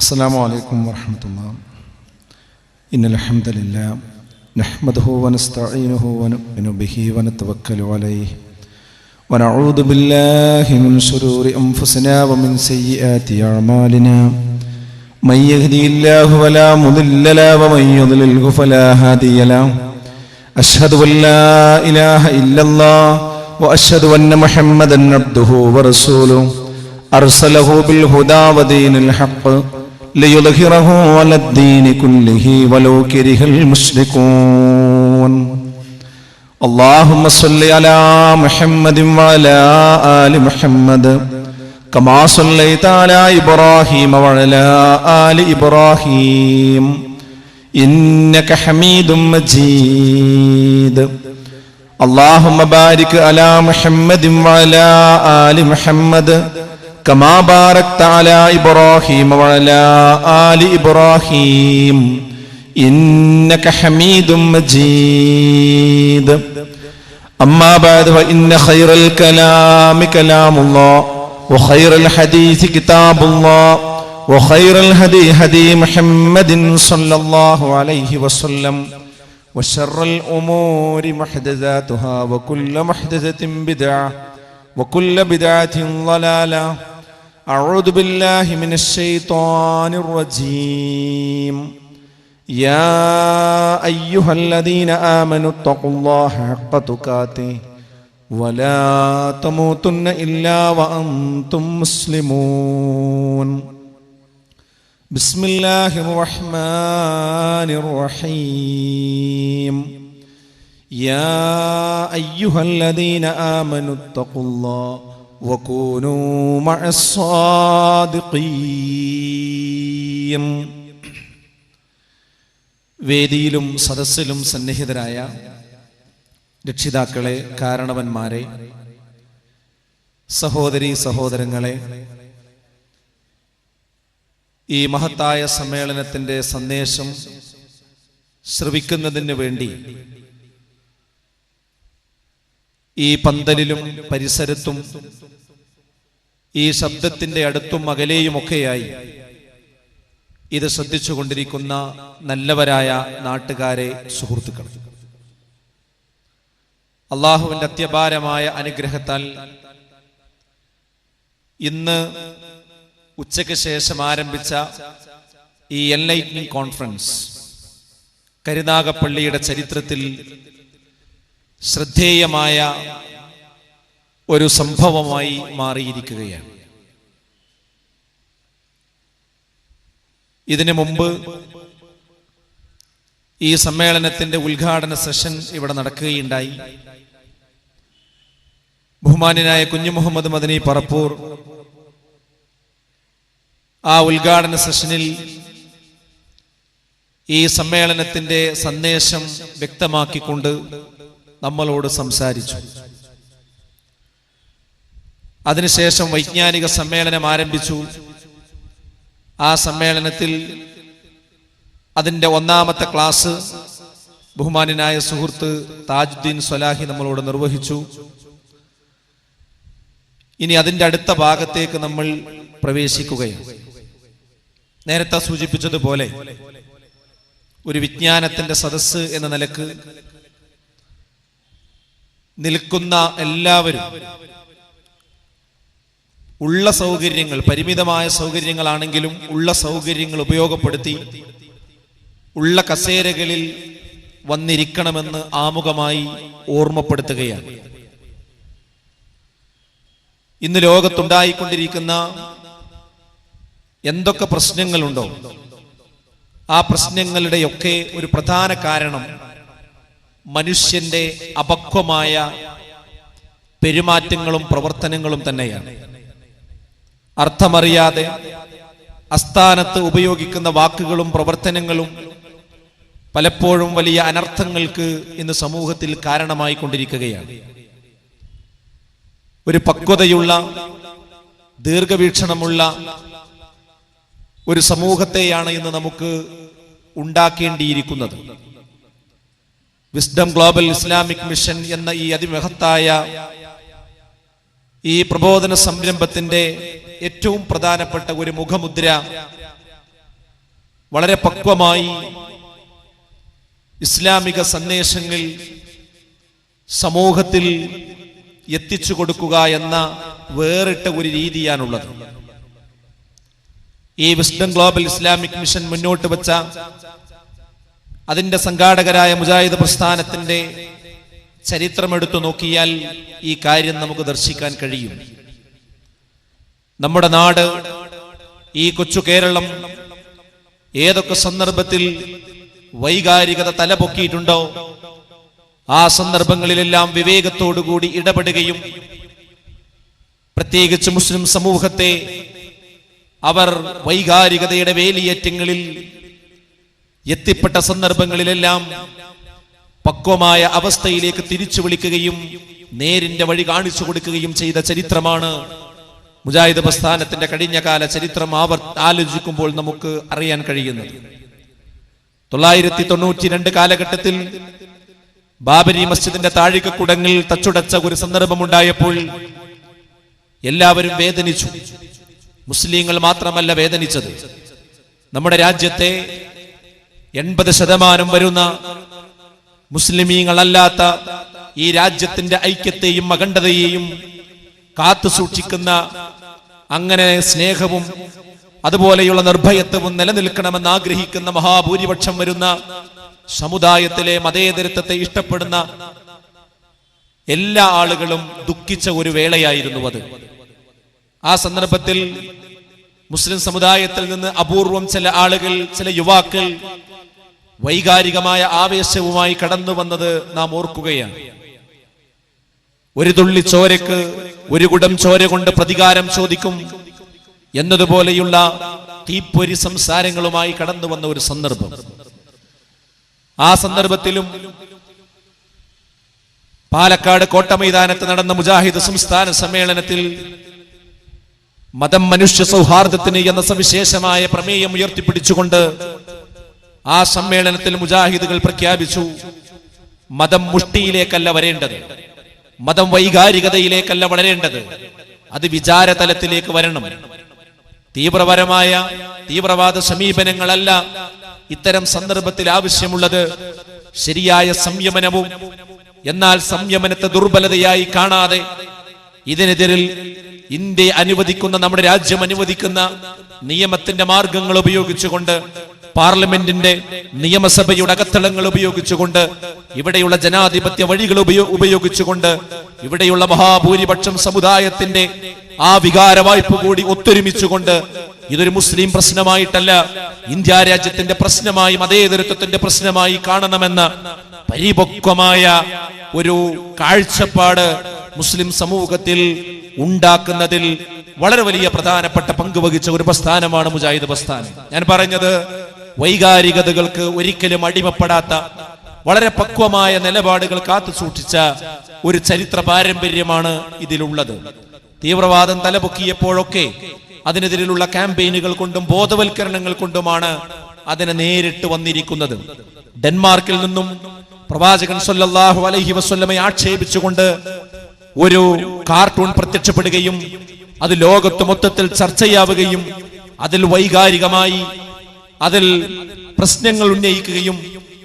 السلام عليكم ورحمة الله. إن الحمد لله نحمده ونستعينه ونؤمن به ونتوكل عليه ونعوذ بالله من شرور أنفسنا ومن سيئات أعمالنا. من يهدي الله فلا مضل له ومن يضلله فلا هادي له. أشهد أن لا إله إلا الله وأشهد أن محمدا عبده ورسوله أرسله بالهدى ودين الحق ليظهره على الدين كله ولو كره المشركون. اللهم صل على محمد وعلى آل محمد كما صليت على إبراهيم وعلى آل إبراهيم إنك حميد مجيد. اللهم بارك على محمد وعلى آل محمد كما باركت على إبراهيم وعلى آل إبراهيم إنك حميد مجيد. أما بعد فإن خير الكلام كلام الله وخير الحديث كتاب الله وخير الهدي هدي محمد صلى الله عليه وسلم وشر الأمور محدثاتها وكل محدثة بدعة وكل بدعة ضلالة. أعوذ بالله من الشيطان الرجيم. يا أيها الذين آمنوا اتقوا الله حق تقاته ولا تموتن إلا وأنتم مسلمون. بسم الله الرحمن الرحيم. يا أيها الذين آمنوا اتقوا الله وكونوا مع الصادقين. വേദിയിലും സദസ്സിലും സന്നിഹിതരായ രക്ഷിതാക്കളെ, കാരണവന്മാരെ, സഹോദരീ സഹോദരങ്ങളെ, ഈ മഹത്തായ സമ്മേളനത്തിൻ്റെ സന്ദേശം ശ്രവിക്കുന്നതിന് വേണ്ടി ഈ പന്തലിലും പരിസരത്തും ഈ ശബ്ദത്തിൻ്റെ അടുത്തും അകലെയുമൊക്കെയായി ഇത് ശ്രദ്ധിച്ചുകൊണ്ടിരിക്കുന്ന നല്ലവരായ നാട്ടുകാരെ, സുഹൃത്തുക്കൾ, അള്ളാഹുവിൻ്റെ അത്യപാരമായ അനുഗ്രഹത്താൽ ഇന്ന് ഉച്ചയ്ക്ക് ശേഷം ആരംഭിച്ച ഈ എൻലൈറ്റനിങ് കോൺഫറൻസ് കരുനാഗപ്പള്ളിയുടെ ചരിത്രത്തിൽ ശ്രദ്ധേയമായ ഒരു സംഭവമായി മാറിയിരിക്കുകയാണ്. ഇതിനു മുമ്പ് ഈ സമ്മേളനത്തിന്റെ ഉദ്ഘാടന സെഷൻ ഇവിടെ നടക്കുകയുണ്ടായി. ബഹുമാന്യനായ കുഞ്ഞു മുഹമ്മദ് മദനി പറപ്പൂർ ആ ഉദ്ഘാടന സെഷനിൽ ഈ സമ്മേളനത്തിന്റെ സന്ദേശം വ്യക്തമാക്കിക്കൊണ്ട് നമ്മളോട് സംസാരിച്ചു. അതിനുശേഷം വൈജ്ഞാനിക സമ്മേളനം ആരംഭിച്ചു. ആ സമ്മേളനത്തിൽ അതിൻ്റെ ഒന്നാമത്തെ ക്ലാസ് ബഹുമാന്യനായ സുഹൃത്ത് താജുദ്ദീൻ സ്വലാഹി നമ്മളോട് നിർവഹിച്ചു. ഇനി അതിൻ്റെ അടുത്ത ഭാഗത്തേക്ക് നമ്മൾ പ്രവേശിക്കുകയാണ്. നേരത്തെ സൂചിപ്പിച്ചതുപോലെ ഒരു വിജ്ഞാനത്തിന്റെ സദസ്സ് എന്ന നിലക്ക് നിൽക്കുന്ന എല്ലാവരും ഉള്ള സൗകര്യങ്ങൾ, പരിമിതമായ സൗകര്യങ്ങളാണെങ്കിലും ഉള്ള സൗകര്യങ്ങൾ ഉപയോഗപ്പെടുത്തി ഉള്ള കസേരകളിൽ വന്നിരിക്കണമെന്ന് ആമുഖമായി ഓർമ്മപ്പെടുത്തുകയാണ്. ഇന്ന് ലോകത്തുണ്ടായിക്കൊണ്ടിരിക്കുന്ന എന്തൊക്കെ പ്രശ്നങ്ങളുണ്ടോ ആ പ്രശ്നങ്ങളുടെയൊക്കെ ഒരു പ്രധാന കാരണം മനുഷ്യന്റെ അപക്വമായ പെരുമാറ്റങ്ങളും പ്രവർത്തനങ്ങളും തന്നെയാണ്. അർത്ഥമറിയാതെ അസ്ഥാനത്ത് ഉപയോഗിക്കുന്ന വാക്കുകളും പ്രവർത്തനങ്ങളും പലപ്പോഴും വലിയ അനർത്ഥങ്ങൾക്ക് ഇന്ന് സമൂഹത്തിൽ കാരണമായി കൊണ്ടിരിക്കുകയാണ്. ഒരു പക്വതയുള്ള, ദീർഘവീക്ഷണമുള്ള ഒരു സമൂഹത്തെയാണ് ഇന്ന് നമുക്ക് ഉണ്ടാക്കേണ്ടിയിരിക്കുന്നത്. വിസ്ഡം ഗ്ലോബൽ ഇസ്ലാമിക് മിഷൻ എന്ന ഈ അതിമഹത്തായ ഈ പ്രബോധന സംരംഭത്തിന്റെ ഏറ്റവും പ്രധാനപ്പെട്ട ഒരു മുഖമുദ്ര വളരെ പക്വമായി ഇസ്ലാമിക സന്ദേശങ്ങൾ സമൂഹത്തിൽ എത്തിച്ചു കൊടുക്കുക എന്ന വേറിട്ട ഒരു രീതിയാണുള്ളത്. ഈ വിസ്ഡം ഗ്ലോബൽ ഇസ്ലാമിക് മിഷൻ മുന്നോട്ട് വെച്ച അതിന്റെ സംഘാടകരായ മുജാഹിദ് പ്രസ്ഥാനത്തിന്റെ ചരിത്രമെടുത്തു നോക്കിയാൽ ഈ കാര്യം നമുക്ക് ദർശിക്കാൻ കഴിയും. നമ്മുടെ നാട്, ഈ കൊച്ചു കേരളം ഏതൊക്കെ സന്ദർഭത്തിൽ വൈകാരികത തലപൊക്കിയിട്ടുണ്ടോ ആ സന്ദർഭങ്ങളിലെല്ലാം വിവേകത്തോടുകൂടി ഇടപെടുകയും പ്രത്യേകിച്ച് മുസ്ലിം സമൂഹത്തെ അവർ വൈകാരികതയുടെ വേലിയേറ്റങ്ങളിൽ എത്തിപ്പെട്ട സന്ദർഭങ്ങളിലെല്ലാം പക്വമായ അവസ്ഥയിലേക്ക് തിരിച്ചു വിളിക്കുകയും നേരിന്റെ വഴി കാണിച്ചു കൊടുക്കുകയും ചെയ്ത ചരിത്രമാണ് മുജാഹിദ് പ്രസ്ഥാനത്തിന്റെ കഴിഞ്ഞകാല ചരിത്രം ആലോചിക്കുമ്പോൾ നമുക്ക് അറിയാൻ കഴിയുന്നത്. 992 കാലഘട്ടത്തിൽ ബാബരി മസ്ജിദിന്റെ താഴികക്കുടങ്ങിൽ തച്ചുടച്ച ഒരു സന്ദർഭമുണ്ടായപ്പോൾ എല്ലാവരും വേദനിച്ചു. മുസ്ലിങ്ങൾ മാത്രമല്ല വേദനിച്ചത്, നമ്മുടെ രാജ്യത്തെ 80% വരുന്ന മുസ്ലിമീങ്ങളല്ലാത്ത ഈ രാജ്യത്തിന്റെ ഐക്യത്തെയും അഖണ്ഡതയെയും കാത്തു സൂക്ഷിക്കുന്ന, അങ്ങനെ സ്നേഹവും അതുപോലെയുള്ള നിർഭയത്വവും നിലനിൽക്കണമെന്ന് ആഗ്രഹിക്കുന്ന മഹാഭൂരിപക്ഷം വരുന്ന സമുദായത്തിലെ മതേതരത്വത്തെ ഇഷ്ടപ്പെടുന്ന എല്ലാ ആളുകളും ദുഃഖിച്ച ഒരു വേളയായിരുന്നു അത്. ആ സന്ദർഭത്തിൽ മുസ്ലിം സമുദായത്തിൽ നിന്ന് അപൂർവം ചില ആളുകൾ, ചില യുവാക്കൾ വൈകാരികമായ ആവേശവുമായി കടന്നു വന്നത് നാം ഓർക്കുകയാണ്. ഒരു തുള്ളി ചോരക്ക് ഒരു കുടം ചോര കൊണ്ട് പ്രതികാരം ചോദിക്കും എന്നതുപോലെയുള്ള തീപ്പൊരി സംസാരങ്ങളുമായി കടന്നു വന്ന ഒരു സന്ദർഭം. ആ സന്ദർഭത്തിലും പാലക്കാട് കോട്ടമൈതാനത്ത് നടന്ന മുജാഹിദ് സംസ്ഥാന സമ്മേളനത്തിൽ മതം മനുഷ്യ സൗഹാർദ്ദത്തിന് എന്ന സവിശേഷമായ പ്രമേയം ഉയർത്തിപ്പിടിച്ചുകൊണ്ട് ആ സമ്മേളനത്തിൽ മുജാഹിദുകൾ പ്രഖ്യാപിച്ചു, മതം മുഷ്ടിയിലേക്കല്ല വരേണ്ടത്, മതം വൈകാരികതയിലേക്കല്ല വളരേണ്ടത്, അത് വിചാരതലത്തിലേക്ക് വരണം. തീവ്രവാദ സമീപനങ്ങളല്ല ഇത്തരം സന്ദർഭത്തിൽ ആവശ്യമുള്ളത്, ശരിയായ സംയമനവും. എന്നാൽ സംയമനത്തെ ദുർബലതയായി കാണാതെ ഇതിനെതിരിൽ ഇന്ത്യ അനുവദിക്കുന്ന, നമ്മുടെ രാജ്യം അനുവദിക്കുന്ന നിയമത്തിന്റെ മാർഗങ്ങൾ ഉപയോഗിച്ചുകൊണ്ട്, പാർലമെന്റിന്റെ നിയമസഭയുടെ അകത്തളങ്ങൾ ഉപയോഗിച്ചുകൊണ്ട്, ഇവിടെയുള്ള ജനാധിപത്യ വഴികൾ ഉപയോഗിച്ചുകൊണ്ട്, ഇവിടെയുള്ള മഹാഭൂരിപക്ഷം സമുദായത്തിന്റെ ആ വികാര വായ്പ കൂടി ഒത്തൊരുമിച്ചുകൊണ്ട് ഇതൊരു മുസ്ലിം പ്രശ്നമായിട്ടല്ല, ഇന്ത്യ രാജ്യത്തിന്റെ പ്രശ്നമായി, മതേതരത്വത്തിന്റെ പ്രശ്നമായി കാണണമെന്ന പരിപക്വമായ ഒരു കാഴ്ചപ്പാട് മുസ്ലിം സമൂഹത്തിൽ ഉണ്ടാക്കുന്നതിൽ വളരെ വലിയ പ്രധാനപ്പെട്ട പങ്ക് വഹിച്ച ഒരു പ്രസ്ഥാനമാണ് മുജാഹിദ് പ്രസ്ഥാനം. ഞാൻ പറഞ്ഞത്, വൈകാരികതകൾക്ക് ഒരിക്കലും അടിമപ്പെടാത്ത, വളരെ പക്വമായ നിലപാടുകൾ കാത്തു സൂക്ഷിച്ച ഒരു ചരിത്ര പാരമ്പര്യമാണ് ഇതിലുള്ളത്. തീവ്രവാദം തലപൊക്കിയപ്പോഴൊക്കെ അതിനെതിരെയുള്ള ക്യാമ്പയിനുകൾ കൊണ്ടും ബോധവൽക്കരണങ്ങൾ കൊണ്ടുമാണ് അതിനെ നേരിട്ട് വന്നിരിക്കുന്നത്. ഡെൻമാർക്കിൽ നിന്നും പ്രവാചകൻ സല്ലല്ലാഹു അലൈഹി വസല്ലമയെ ആക്ഷേപിച്ചുകൊണ്ട് ഒരു കാർട്ടൂൺ പ്രത്യക്ഷപ്പെടുകയും അത് ലോകത്ത് മൊത്തത്തിൽ ചർച്ചയാവുകയും അതിൽ വൈകാരികമായി അതിൽ പ്രശ്നങ്ങൾ ഉന്നയിക്കുകയും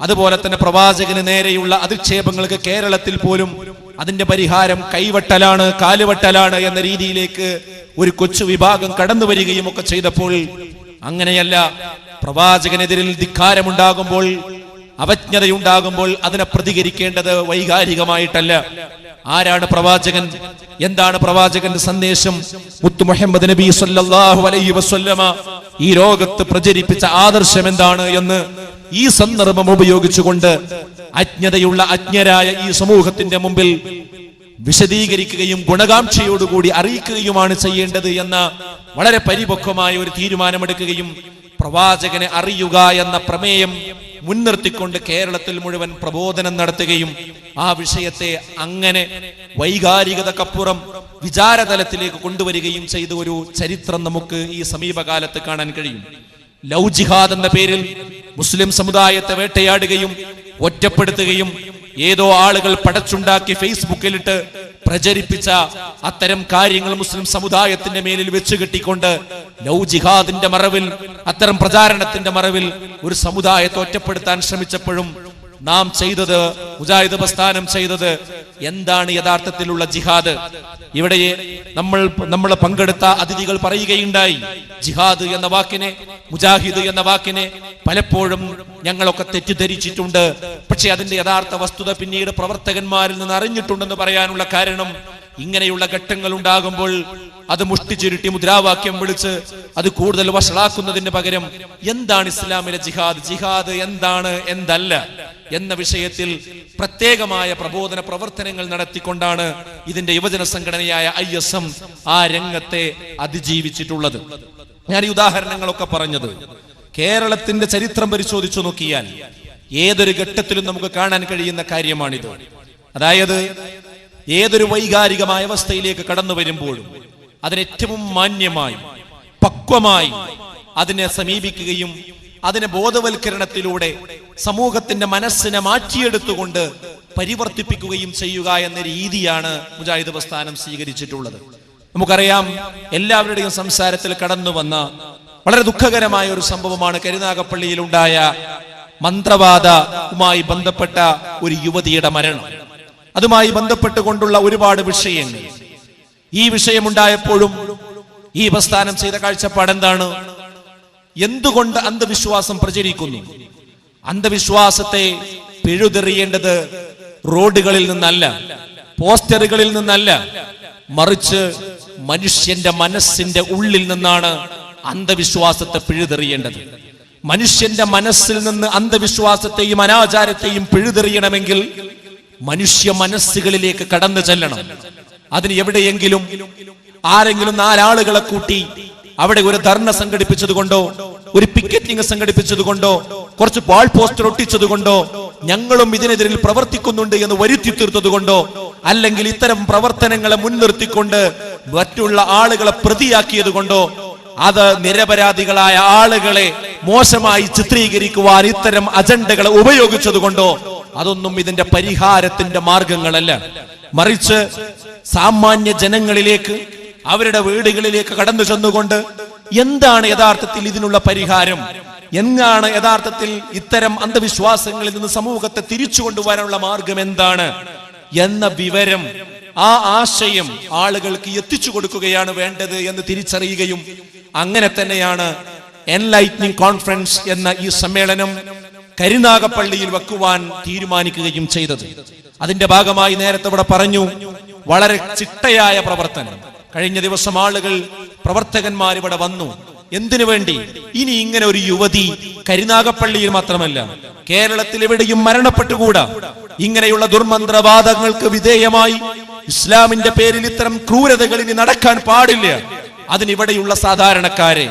അതുപോലെ തന്നെ പ്രവാചകന് നേരെയുള്ള അധിക്ഷേപങ്ങൾക്ക് കേരളത്തിൽ പോലും അതിന്റെ പരിഹാരം കൈവട്ടലാണ്, കാലുവട്ടലാണ് എന്ന രീതിയിലേക്ക് ഒരു കൊച്ചു വിഭാഗം കടന്നു വരികയും ഒക്കെ ചെയ്തപ്പോൾ, അങ്ങനെയല്ല, പ്രവാചകനെതിരിൽ ധിക്കാരമുണ്ടാകുമ്പോൾ, അവജ്ഞതയുണ്ടാകുമ്പോൾ അതിനെ പ്രതികരിക്കേണ്ടത് വൈകാരികമായിട്ടല്ല. ആരാണ് പ്രവാചകൻ? എന്താണ് പ്രവാചകന്റെ സന്ദേശം? മുത്തു മുഹമ്മദ് നബി സല്ലല്ലാഹു അലൈഹി വസല്ലമ ഈ ലോകത്ത് പ്രചരിപ്പിച്ച ആദർശം എന്താണ് എന്ന് ഈ സന്ദർഭം ഉപയോഗിച്ചുകൊണ്ട് അജ്ഞതയുള്ള അജ്ഞരായ ഈ സമൂഹത്തിന്റെ മുമ്പിൽ വിശദീകരിക്കുകയും ഗുണകാംക്ഷയോടുകൂടി അറിയിക്കുകയുമാണ് ചെയ്യേണ്ടത് എന്ന വളരെ പരിപക്വമായ ഒരു തീരുമാനമെടുക്കുകയും പ്രവാചകനെ അറിയുക എന്ന പ്രമേയം മുൻനിർത്തിക്കൊണ്ട് കേരളത്തിൽ മുഴുവൻ പ്രബോധനം നടത്തുകയും ആ വിഷയത്തെ അങ്ങനെ വൈകാരികതക്കപ്പുറം വിചാരതലത്തിലേക്ക് കൊണ്ടുവരികയും ചെയ്ത ഒരു ചരിത്രം നമുക്ക് ഈ സമീപകാലത്ത് കാണാൻ കഴിയും. ലവ് ജിഹാദ് എന്ന പേരിൽ മുസ്ലിം സമുദായത്തെ വേട്ടയാടുകയും ഒറ്റപ്പെടുത്തുകയും ഏതോ ആളുകൾ പടച്ചുണ്ടാക്കി ഫേസ്ബുക്കിലിട്ട് പ്രചരിപ്പിച്ച അത്തരം കാര്യങ്ങൾ മുസ്ലിം സമുദായത്തിന്റെ മേലിൽ വെച്ച് കെട്ടിക്കൊണ്ട് ലവ് ജിഹാദിന്റെ മറവിൽ, അത്തരം പ്രചാരണത്തിന്റെ മറവിൽ ഒരു സമുദായത്തെ ഒറ്റപ്പെടുത്താൻ ശ്രമിച്ചപ്പോഴും നാം ചെയ്തത്, മുജാഹിദ് പ്രസ്ഥാനം ചെയ്തത് എന്താണ് യഥാർത്ഥത്തിലുള്ള ജിഹാദ്? ഇവിടെ നമ്മൾ പങ്കെടുത്ത അതിഥികൾ പറയുകയുണ്ടായി, ജിഹാദ് എന്ന വാക്കിനെ, മുജാഹിദ് എന്ന വാക്കിനെ പലപ്പോഴും ഞങ്ങളൊക്കെ തെറ്റിദ്ധരിച്ചിട്ടുണ്ട്. പക്ഷെ അതിന്റെ യഥാർത്ഥ വസ്തുത പിന്നീട് പ്രവർത്തകന്മാരിൽ നിന്ന് അറിഞ്ഞിട്ടുണ്ടെന്ന് പറയാനുള്ള കാരണം, ഇങ്ങനെയുള്ള ഘട്ടങ്ങൾ ഉണ്ടാകുമ്പോൾ അത് മുഷ്ടി ചുരുട്ടി മുദ്രാവാക്യം വിളിച്ച് അത് കൂടുതൽ വഷളാക്കുന്നതിന് പകരം എന്താണ് ഇസ്ലാമിലെ ജിഹാദ്, ജിഹാദ് എന്താണ് എന്തല്ല എന്ന വിഷയത്തിൽ പ്രത്യേകമായ പ്രബോധന പ്രവർത്തനങ്ങൾ നടത്തിക്കൊണ്ടാണ് ഇതിന്റെ യുവജന സംഘടനയായ ISM ആ രംഗത്തെ അതിജീവിച്ചിട്ടുള്ളത്. ഞാൻ ഈ ഉദാഹരണങ്ങളൊക്കെ പറഞ്ഞത് കേരളത്തിന്റെ ചരിത്രം പരിശോധിച്ചു നോക്കിയാൽ ഏതൊരു ഘട്ടത്തിലും നമുക്ക് കാണാൻ കഴിയുന്ന കാര്യമാണിത്. അതായത് ഏതൊരു വൈകാരികമായ അവസ്ഥയിലേക്ക് കടന്നു വരുമ്പോഴും അതിനേറ്റവും മാന്യമായി, പക്വമായി അതിനെ സമീപിക്കുകയും അതിനെ ബോധവൽക്കരണത്തിലൂടെ സമൂഹത്തിന്റെ മനസ്സിനെ മാറ്റിയെടുത്തുകൊണ്ട് പരിവർത്തിപ്പിക്കുകയും ചെയ്യുക എന്ന രീതിയാണ് മുജാഹിദ് പ്രസ്ഥാനം സ്വീകരിച്ചിട്ടുള്ളത്. നമുക്കറിയാം, എല്ലാവരുടെയും സംസാരത്തിൽ കടന്നു വന്ന വളരെ ദുഃഖകരമായ ഒരു സംഭവമാണ് കരുനാഗപ്പള്ളിയിൽ ഉണ്ടായ മന്ത്രവാദവുമായി ബന്ധപ്പെട്ട ഒരു യുവതിയുടെ മരണം. അതുമായി ബന്ധപ്പെട്ടുകൊണ്ടുള്ള ഒരുപാട് വിഷയങ്ങൾ. ഈ വിഷയമുണ്ടായപ്പോഴും ഈ പ്രസ്ഥാനം ചെയ്ത കാഴ്ചപ്പാട് എന്താണ്? എന്തുകൊണ്ട് അന്ധവിശ്വാസം പ്രചരിക്കുന്നു? അന്ധവിശ്വാസത്തെ പിഴുതെറിയേണ്ടത് റോഡുകളിൽ നിന്നല്ല, പോസ്റ്ററുകളിൽ നിന്നല്ല, മറിച്ച് മനുഷ്യന്റെ മനസ്സിന്റെ ഉള്ളിൽ നിന്നാണ് അന്ധവിശ്വാസത്തെ പിഴുതെറിയേണ്ടത്. മനുഷ്യന്റെ മനസ്സിൽ നിന്ന് അന്ധവിശ്വാസത്തെയും അനാചാരത്തെയും പിഴുതെറിയണമെങ്കിൽ മനുഷ്യ മനസ്സുകളിലേക്ക് കടന്നു ചെല്ലണം. അതിന് എവിടെയെങ്കിലും ആരെങ്കിലും 4 ആളുകളെ കൂട്ടി അവിടെ ഒരു ധർണ സംഘടിപ്പിച്ചത് കൊണ്ടോ, ഒരു പിക്കറ്റിംഗ് സംഘടിപ്പിച്ചത് കൊണ്ടോ, കുറച്ച് വാൾ പോസ്റ്റർ ഒട്ടിച്ചത് കൊണ്ടോ, ഞങ്ങളും ഇതിനെതിരിൽ പ്രവർത്തിക്കുന്നുണ്ട് എന്ന് വരുത്തി തീർത്തത് കൊണ്ടോ, അല്ലെങ്കിൽ ഇത്തരം പ്രവർത്തനങ്ങളെ മുൻനിർത്തിക്കൊണ്ട് മറ്റുള്ള ആളുകളെ പ്രതിയാക്കിയത് കൊണ്ടോ, അത് നിരപരാധികളായ ആളുകളെ മോശമായി ചിത്രീകരിക്കുവാൻ ഇത്തരം അജണ്ടകളെ ഉപയോഗിച്ചത് കൊണ്ടോ, അതൊന്നും ഇതിന്റെ പരിഹാരത്തിന്റെ മാർഗങ്ങളല്ല. മറിച്ച് സാമാന്യ ജനങ്ങളിലേക്ക്, അവരുടെ വീടുകളിലേക്ക് കടന്നു ചെന്നുകൊണ്ട് എന്താണ് യഥാർത്ഥത്തിൽ ഇതിനുള്ള പരിഹാരം, എന്നാണ് യഥാർത്ഥത്തിൽ ഇത്തരം അന്ധവിശ്വാസങ്ങളിൽ നിന്ന് സമൂഹത്തെ തിരിച്ചു കൊണ്ടുവരാനുള്ള മാർഗം എന്താണ് എന്ന വിവരം, ആ ആശയം ആളുകൾക്ക് എത്തിച്ചു കൊടുക്കുകയാണ് വേണ്ടത് എന്ന് തിരിച്ചറിയുകയും അങ്ങനെ തന്നെയാണ് എൻലൈറ്റനിങ് കോൺഫറൻസ് എന്ന ഈ സമ്മേളനം കരുനാഗപ്പള്ളിയിൽ വെക്കുവാൻ തീരുമാനിക്കുകയും ചെയ്തത്. അതിന്റെ ഭാഗമായി നേരത്തെ ഇവിടെ പറഞ്ഞു, വളരെ ചിട്ടയായ പ്രവർത്തനം. കഴിഞ്ഞ ദിവസം ആളുകൾ, പ്രവർത്തകന്മാർ ഇവിടെ വന്നു. എന്തിനു വേണ്ടി? ഇനി ഇങ്ങനെ ഒരു യുവതി കരുനാഗപ്പള്ളിയിൽ മാത്രമല്ല കേരളത്തിൽ എവിടെയും മരണപ്പെട്ടുകൂടാ. ഇങ്ങനെയുള്ള ദുർമന്ത്രവാദങ്ങൾക്ക് വിധേയമായി ഇസ്ലാമിന്റെ പേരിൽ ഇത്തരം ക്രൂരതകൾ ഇനി നടക്കാൻ പാടില്ല. അതിനിവിടെയുള്ള സാധാരണക്കാരെ,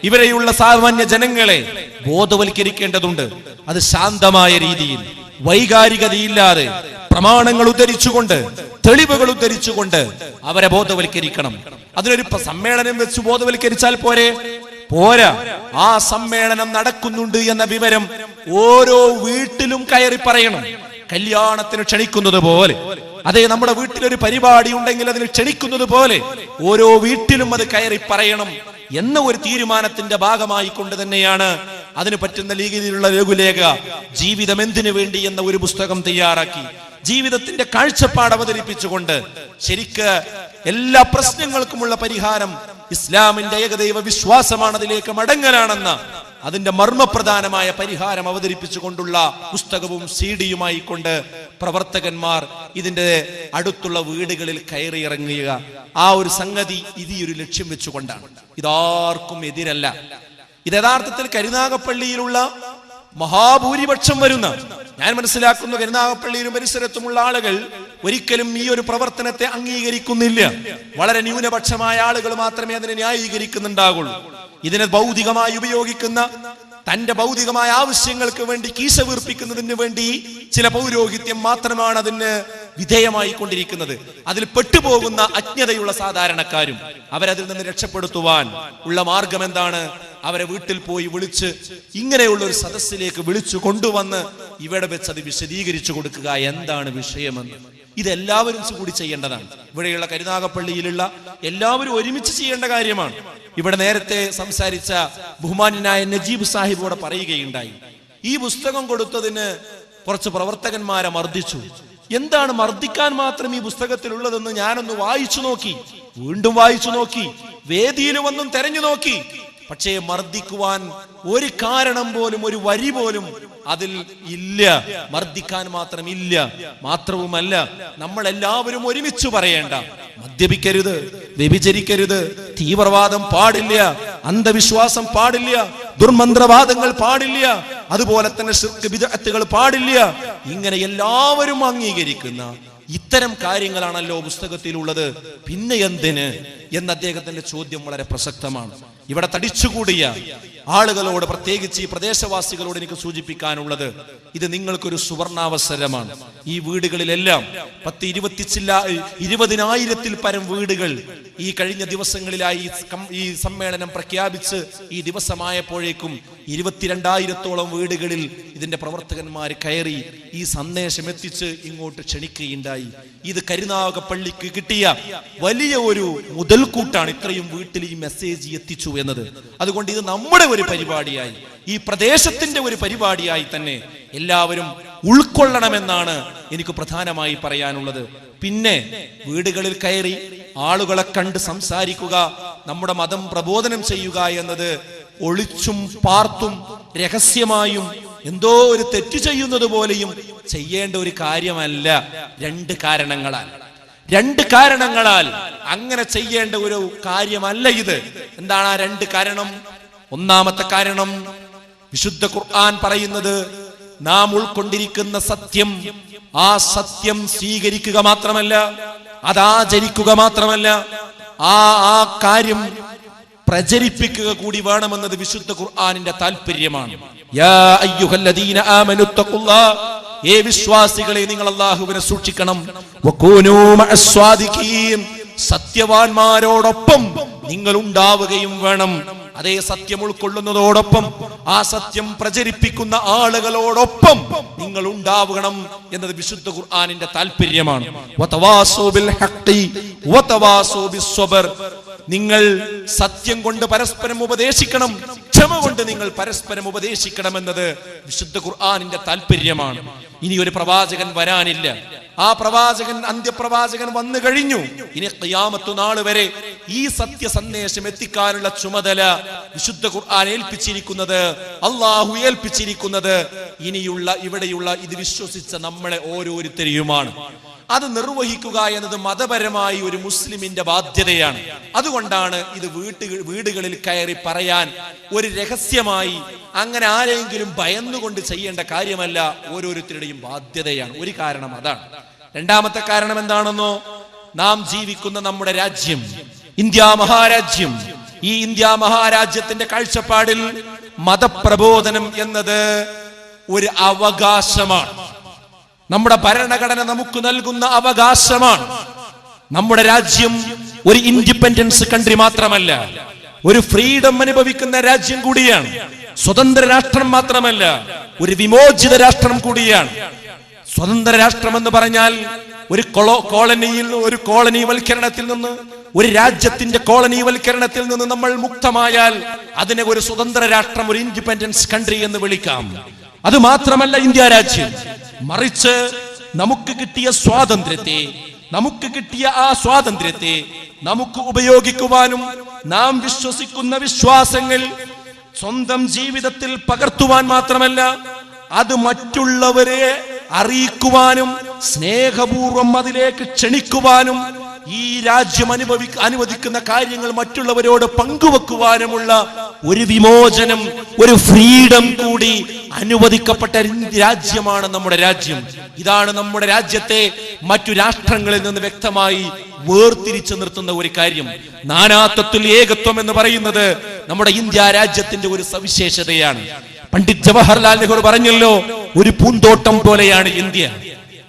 ഇവരെയുള്ള സാമാന്യ ജനങ്ങളെ ബോധവൽക്കരിക്കേണ്ടതുണ്ട്. അത് ശാന്തമായ രീതിയിൽ, വൈകാരികതയില്ലാതെ, പ്രമാണങ്ങൾ ഉദ്ധരിച്ചുകൊണ്ട്, തെളിവുകൾ ഉദ്ധരിച്ചുകൊണ്ട് അവരെ ബോധവൽക്കരിക്കണം. അതിനൊരു സമ്മേളനം വെച്ച് ബോധവൽക്കരിച്ചാൽ പോരാ. ആ സമ്മേളനം നടക്കുന്നുണ്ട് എന്ന വിവരം ഓരോ വീട്ടിലും കയറി പറയണം. കല്യാണത്തിന് ക്ഷണിക്കുന്നത് പോലെ, അതെ, നമ്മുടെ വീട്ടിലൊരു പരിപാടി ഉണ്ടെങ്കിൽ അതിന് ക്ഷണിക്കുന്നത് പോലെ ഓരോ വീട്ടിലും അത് കയറി പറയണം എന്ന ഒരു തീരുമാനത്തിന്റെ ഭാഗമായി കൊണ്ട് തന്നെയാണ് അതിന് പറ്റുന്ന രീതിയിലുള്ള ലഘുലേഖ ജീവിതം എന്തിനു വേണ്ടി എന്ന ഒരു പുസ്തകം തയ്യാറാക്കി ജീവിതത്തിന്റെ കാഴ്ചപ്പാട് അവതരിപ്പിച്ചുകൊണ്ട് ശരിക്ക് എല്ലാ പ്രശ്നങ്ങൾക്കുമുള്ള പരിഹാരം ഇസ്ലാമിന്റെ ഏകദൈവ വിശ്വാസമാണ്, അതിലേക്ക് മടങ്ങലാണെന്ന അതിന്റെ മർമ്മപ്രധാനമായ പരിഹാരം അവതരിപ്പിച്ചുകൊണ്ടുള്ള പുസ്തകവും CD-യുമായി കൊണ്ട് പ്രവർത്തകന്മാർ ഇതിന്റെ അടുത്തുള്ള വീടുകളിൽ കയറി ഇറങ്ങുക. ആ ഒരു സംഗതി ഇത് ഒരു ലക്ഷ്യം വെച്ചുകൊണ്ടാണ്. ഇതാർക്കും എതിരല്ല. ഇത് യഥാർത്ഥത്തിൽ കരുനാഗപ്പള്ളിയിലുള്ള മഹാഭൂരിപക്ഷം വരുന്ന, ഞാൻ മനസ്സിലാക്കുന്ന കരുനാഗപ്പള്ളിയിലും പരിസരത്തുമുള്ള ആളുകൾ ഒരിക്കലും ഈ ഒരു പ്രവർത്തനത്തെ അംഗീകരിക്കുന്നില്ല. വളരെ ന്യൂനപക്ഷമായ ആളുകൾ മാത്രമേ അതിനെ ന്യായീകരിക്കുന്നുണ്ടാകുള്ളൂ. ഇതിനെ ഭൗതികമായി ഉപയോഗിക്കുന്ന, തന്റെ ഭൗതികമായ ആവശ്യങ്ങൾക്ക് വേണ്ടി കീശ വീർപ്പിക്കുന്നതിന് വേണ്ടി ചില പൗരോഹിത്യം മാത്രമാണ് അതിന് വിധേയമായി കൊണ്ടിരിക്കുന്നത്. അതിൽ പെട്ടുപോകുന്ന അജ്ഞതയുള്ള സാധാരണക്കാരും അവരതിൽ നിന്ന് രക്ഷപ്പെടുത്തുവാൻ ഉള്ള മാർഗം എന്താണ്? അവരെ വീട്ടിൽ പോയി വിളിച്ച് ഇങ്ങനെയുള്ള ഒരു സദസ്സിലേക്ക് വിളിച്ചു കൊണ്ടുവന്ന് ഇവിടെ വെച്ച് അത് വിശദീകരിച്ചു കൊടുക്കുക, എന്താണ് വിഷയമെന്ന്. ഇതെല്ലാവരും കൂടി ചെയ്യേണ്ടതാണ്. ഇവിടെയുള്ള കരുനാഗപ്പള്ളിയിലുള്ള എല്ലാവരും ഒരുമിച്ച് ചെയ്യേണ്ട കാര്യമാണ്. ഇവിടെ നേരത്തെ സംസാരിച്ച ബഹുമാന്യനായ നജീബ് സാഹിബോടെ പറയുകയുണ്ടായി, ഈ പുസ്തകം കൊടുത്തതിന് കുറച്ച് പ്രവർത്തകന്മാരെ മർദ്ദിച്ചു. എന്താണ് മർദ്ദിക്കാൻ മാത്രം ഈ പുസ്തകത്തിലുള്ളതെന്ന് ഞാനൊന്ന് വായിച്ചു നോക്കി, വീണ്ടും വായിച്ചു നോക്കി, വേദിയിൽ വന്നും തെരഞ്ഞു നോക്കി. പക്ഷേ മർദ്ദിക്കുവാൻ ഒരു കാരണം പോലും, ഒരു വരി പോലും അതിൽ ഇല്ല. മർദ്ദിക്കാൻ മാത്രം ഇല്ല. മാത്രവുമല്ല, നമ്മൾ എല്ലാവരും ഒരുമിച്ച് പറയേണ്ട, മദ്യപിക്കരുത്, വ്യഭിചരിക്കരുത്, തീവ്രവാദം പാടില്ല, അന്ധവിശ്വാസം പാടില്ല, ദുർമന്ത്രവാദങ്ങൾ പാടില്ല, അതുപോലെ തന്നെ ശിർക്ക് ബിദ്അത്തുകൾ പാടില്ല. ഇങ്ങനെ എല്ലാവരും അംഗീകരിക്കുന്ന ഇത്തരം കാര്യങ്ങളാണല്ലോ പുസ്തകത്തിലുള്ളത്. പിന്നെ എന്തിന് എന്ന അദ്ദേഹത്തിന്റെ ചോദ്യം വളരെ പ്രസക്തമാണ്. ഇവിടെ തടിച്ചുകൂടിയ ആളുകളോട്, പ്രത്യേകിച്ച് ഈ പ്രദേശവാസികളോട് എനിക്ക് സൂചിപ്പിക്കാനുള്ളത്, ഇത് നിങ്ങൾക്കൊരു സുവർണാവസരമാണ്. ഈ വീടുകളിലെല്ലാം 20,000-ൽ പരം വീടുകൾ ഈ കഴിഞ്ഞ ദിവസങ്ങളിലായി ഈ സമ്മേളനം പ്രഖ്യാപിച്ച് ഈ ദിവസമായപ്പോഴേക്കും 22,000-ഓളം വീടുകളിൽ ഇതിന്റെ പ്രവർത്തകന്മാർ കയറി ഈ സന്ദേശം എത്തിച്ച് ഇങ്ങോട്ട് ക്ഷണിക്കുകയുണ്ടായി. ഇത് കരുനാഗപ്പള്ളിക്ക് കിട്ടിയ വലിയ ഒരു മുതൽക്കൂട്ടാണ്, ഇത്രയും വീട്ടിൽ ഈ മെസ്സേജ് എത്തിച്ചു എന്നത്. അതുകൊണ്ട് ഇത് നമ്മുടെ ഒരു പരിപാടിയായി, ഈ പ്രദേശത്തിന്റെ ഒരു പരിപാടിയായി തന്നെ എല്ലാവരും ഉൾക്കൊള്ളണമെന്നാണ് എനിക്ക് പ്രധാനമായി പറയാനുള്ളത്. പിന്നെ വീടുകളിൽ കയറി ആളുകളെ കണ്ട് സംസാരിക്കുക, നമ്മുടെ മതം പ്രബോധനം ചെയ്യുക എന്നത് ഒളിച്ചും പാർത്തും രഹസ്യമായും എന്തോ ഒരു തെറ്റ് ചെയ്യുന്നത് പോലെയും ചെയ്യേണ്ട ഒരു കാര്യമല്ല. രണ്ട് കാരണങ്ങളാൽ അങ്ങനെ ചെയ്യേണ്ട ഒരു കാര്യമല്ല ഇത്. എന്താണ് ആ രണ്ട് കാരണം? ഒന്നാമത്തെ കാരണം, വിശുദ്ധ ഖുർആൻ പറയുന്നത്, നാം ഉൾക്കൊണ്ടിരിക്കുന്ന സത്യം, ആ സത്യം സ്വീകരിക്കുക മാത്രമല്ല, അതാചരിക്കുക മാത്രമല്ല, ആ കാര്യം പ്രചരിപ്പിക്കുക കൂടി വേണമെന്നത് വിശുദ്ധ ഖുർആനിന്റെ താല്പര്യമാണ്. യാ അയ്യുഹല്ലദീന ആമനു തഖുല്ലാഹ്, ഏ വിശ്വാസികളെ, നിങ്ങൾ അല്ലാഹുവിനെ സൂക്ഷിക്കണം. വകൂനൂ മഅസ്വാദിഖീൻ, സത്യവാന്മാരോടൊപ്പം നിങ്ങൾ ഉണ്ടാവുകയും വേണം. അതേ സത്യം ഉൾക്കൊള്ളുന്നതോടൊപ്പം ആ സത്യം പ്രചരിപ്പിക്കുന്ന ആളുകളോടൊപ്പം നിങ്ങൾ ഉണ്ടാവണം എന്നത് വിശുദ്ധ ഖുർആനിന്റെ താല്പര്യമാണ്. വതവാസൂ ബിൽ ഹഖ് വതവാസൂ ബിസ്സബ്ർ, നിങ്ങൾ സത്യം കൊണ്ട് പരസ്പരം ഉപദേശിക്കണം, ക്ഷമ കൊണ്ട് നിങ്ങൾ പരസ്പരം ഉപദേശിക്കണം എന്നത് വിശുദ്ധ ഖുർആനിന്റെ താല്പര്യമാണ്. ഇനി ഒരു പ്രവാചകൻ വരാനില്ല. ആ പ്രവാചകൻ, അന്ത്യപ്രവാചകൻ വന്നു കഴിഞ്ഞു. ഇനി ഖിയാമത്ത് നാൾ വരെ ഈ സത്യ സന്ദേശം എത്തിക്കാനുള്ള ചുമതല വിശുദ്ധ ഖുർആൻ ഏൽപ്പിച്ചിരിക്കുന്നത്, അള്ളാഹു ഏൽപ്പിച്ചിരിക്കുന്നത് ഇവിടെയുള്ള ഇത് വിശ്വസിച്ച നമ്മളെ ഓരോരുത്തരെയുമാണ്. അത് നിർവഹിക്കുക എന്നത് മതപരമായി ഒരു മുസ്ലിമിന്റെ ബാധ്യതയാണ്. അതുകൊണ്ടാണ് ഇത് വീടുകളിൽ കയറി പറയാൻ ഒരു രഹസ്യമായി, അങ്ങനെ ആരെങ്കിലും ഭയന്നുകൊണ്ട് ചെയ്യേണ്ട കാര്യമല്ല, ഓരോരുത്തരുടെയും ബാധ്യതയാണ്. ഒരു കാരണം അതാണ്. രണ്ടാമത്തെ കാരണം എന്താണെന്നോ, നാം ജീവിക്കുന്ന നമ്മുടെ രാജ്യം, ഇന്ത്യ മഹാരാജ്യം, ഈ ഇന്ത്യ മഹാരാജ്യത്തിന്റെ കാഴ്ചപ്പാടിൽ മതപ്രബോധനം എന്നത് ഒരു അവകാശമാണ്. നമ്മുടെ ഭരണഘടന നമുക്ക് നൽകുന്ന അവകാശമാണ്. നമ്മുടെ രാജ്യം ഒരു ഇൻഡിപെൻഡൻസ് കൺട്രി മാത്രമല്ല, ഒരു ഫ്രീഡം അനുഭവിക്കുന്ന രാജ്യം കൂടിയാണ്. സ്വതന്ത്ര രാഷ്ട്രം മാത്രമല്ല, ഒരു വിമോചിത രാഷ്ട്രം കൂടിയാണ്. സ്വതന്ത്ര രാഷ്ട്രം എന്ന് പറഞ്ഞാൽ ഒരു കോളനിവൽക്കരണത്തിൽ നിന്ന്, ഒരു രാജ്യത്തിന്റെ കോളനിവൽക്കരണത്തിൽ നിന്ന് നമ്മൾ മുക്തമായാൽ അതിനെ ഒരു സ്വതന്ത്ര രാഷ്ട്രം, ഒരു ഇൻഡിപെൻഡൻസ് കൺട്രി എന്ന് വിളിക്കാം. അത് മാത്രമല്ല ഇന്ത്യ രാജ്യം, മറിച്ച് നമുക്ക് കിട്ടിയ സ്വാതന്ത്ര്യത്തെ നമുക്ക് ഉപയോഗിക്കുവാനും നാം വിശ്വസിക്കുന്ന വിശ്വാസങ്ങൾ സ്വന്തം ജീവിതത്തിൽ പകർത്തുവാൻ മാത്രമല്ല, അത് മറ്റുള്ളവരെ അറിയിക്കുവാനും സ്നേഹപൂർവം അതിലേക്ക് ക്ഷണിക്കുവാനും ഈ രാജ്യം അനുവദിക്കുന്ന കാര്യങ്ങൾ മറ്റുള്ളവരോട് പങ്കുവെക്കുവാനുമുള്ള ഒരു വിമോചനം, ഒരു ഫ്രീഡം കൂടി അനുവദിക്കപ്പെട്ട രാജ്യമാണ് നമ്മുടെ രാജ്യം. ഇതാണ് നമ്മുടെ രാജ്യത്തെ മറ്റു രാഷ്ട്രങ്ങളിൽ നിന്ന് വ്യക്തമായി വേർതിരിച്ചു നിർത്തുന്ന ഒരു കാര്യം. നാനാത്വത്തിൽ ഏകത്വം എന്ന് പറയുന്നത് നമ്മുടെ ഇന്ത്യ രാജ്യത്തിന്റെ ഒരു സവിശേഷതയാണ്. പണ്ഡിറ്റ് ജവഹർലാൽ നെഹ്റു പറഞ്ഞല്ലോ, ഒരു പൂന്തോട്ടം പോലെയാണ് ഇന്ത്യ.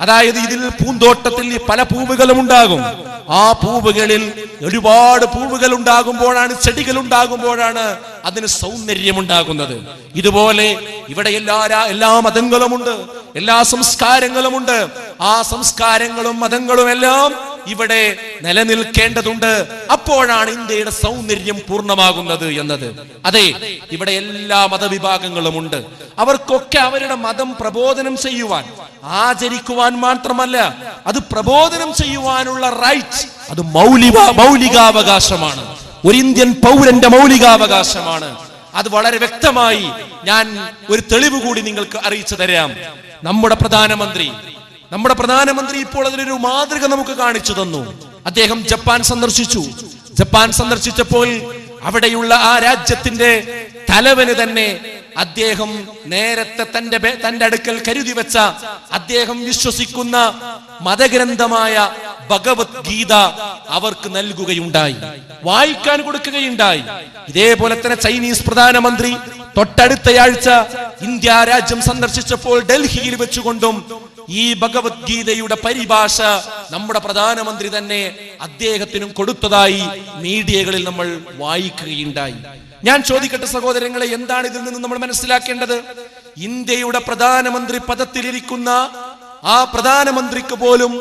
അതായത് ഇതിൽ പൂന്തോട്ടത്തിൽ പല പൂവുകളും ഉണ്ടാകും. ആ പൂവുകളിൽ ഒരുപാട് പൂവുകൾ ഉണ്ടാകുമ്പോഴാണ്, ചെടികൾ ഉണ്ടാകുമ്പോഴാണ് അതിന് സൗന്ദര്യമുണ്ടാകുന്നത്. ഇതുപോലെ ഇവിടെ എല്ലാ മതങ്ങളുമുണ്ട്, എല്ലാ സംസ്കാരങ്ങളുമുണ്ട്. ആ സംസ്കാരങ്ങളും മതങ്ങളും എല്ലാം ഇവിടെ നിലനിൽക്കേണ്ടതുണ്ട്. അപ്പോഴാണ് ഇന്ത്യയുടെ സൗന്ദര്യം പൂർണ്ണമാകുന്നത് എന്നത്. അതെ, ഇവിടെ എല്ലാ മതവിഭാഗങ്ങളുമുണ്ട്. അവർക്കൊക്കെ അവരുടെ മതം പ്രബോധനം ചെയ്യുവാൻ, ആചരിക്കുവാൻ മാത്രമല്ല, അത് പ്രബോധനം ചെയ്യുവാനുള്ള റൈറ്റ്, അത് മൗലികാവകാശമാണ്. ഒരു ഇന്ത്യൻ പൗരന്റെ മൗലികാവകാശമാണ്. അത് വളരെ വ്യക്തമായി ഞാൻ ഒരു തെളിവ് കൂടി നിങ്ങൾക്ക് അറിയിച്ചു തരാം. നമ്മുടെ പ്രധാനമന്ത്രി ഇപ്പോൾ അതിനൊരു മാതൃക നമുക്ക് കാണിച്ചു തന്നു. അദ്ദേഹം ജപ്പാൻ സന്ദർശിച്ചപ്പോൾ അവിടെയുള്ള ആ രാജ്യത്തിന്റെ തലവന് തന്നെ അദ്ദേഹം നേരത്തെ തന്റെ അടുക്കൽ കരുതി വെച്ച, അദ്ദേഹം വിശ്വസിക്കുന്ന മതഗ്രന്ഥമായ ഭഗവത്ഗീത അവർക്ക് നൽകുകയുണ്ടായി, വായിക്കാൻ കൊടുക്കുകയുണ്ടായി. ഇതേപോലെ തന്നെ ചൈനീസ് പ്രധാനമന്ത്രി തൊട്ടടുത്തയാഴ്ച ഇന്ത്യ രാജ്യം സന്ദർശിച്ചപ്പോൾ ഡൽഹിയിൽ വെച്ചുകൊണ്ടും ഈ ഭഗവത്ഗീതയുടെ പരിഭാഷ നമ്മുടെ പ്രധാനമന്ത്രി തന്നെ അദ്ദേഹത്തിനും കൊടുത്തതായി മീഡിയകളിൽ നമ്മൾ വായിക്കുകയുണ്ടായി. ഞാൻ ചോദിക്കട്ടെ സഹോദരങ്ങളെ, എന്താണ് ഇതിൽ നിന്ന് നമ്മൾ മനസ്സിലാക്കേണ്ടത്? ഇന്ത്യയുടെ പ്രധാനമന്ത്രി പദത്തിലിരിക്കുന്ന ആ പ്രധാനമന്ത്രിക്ക് പോലും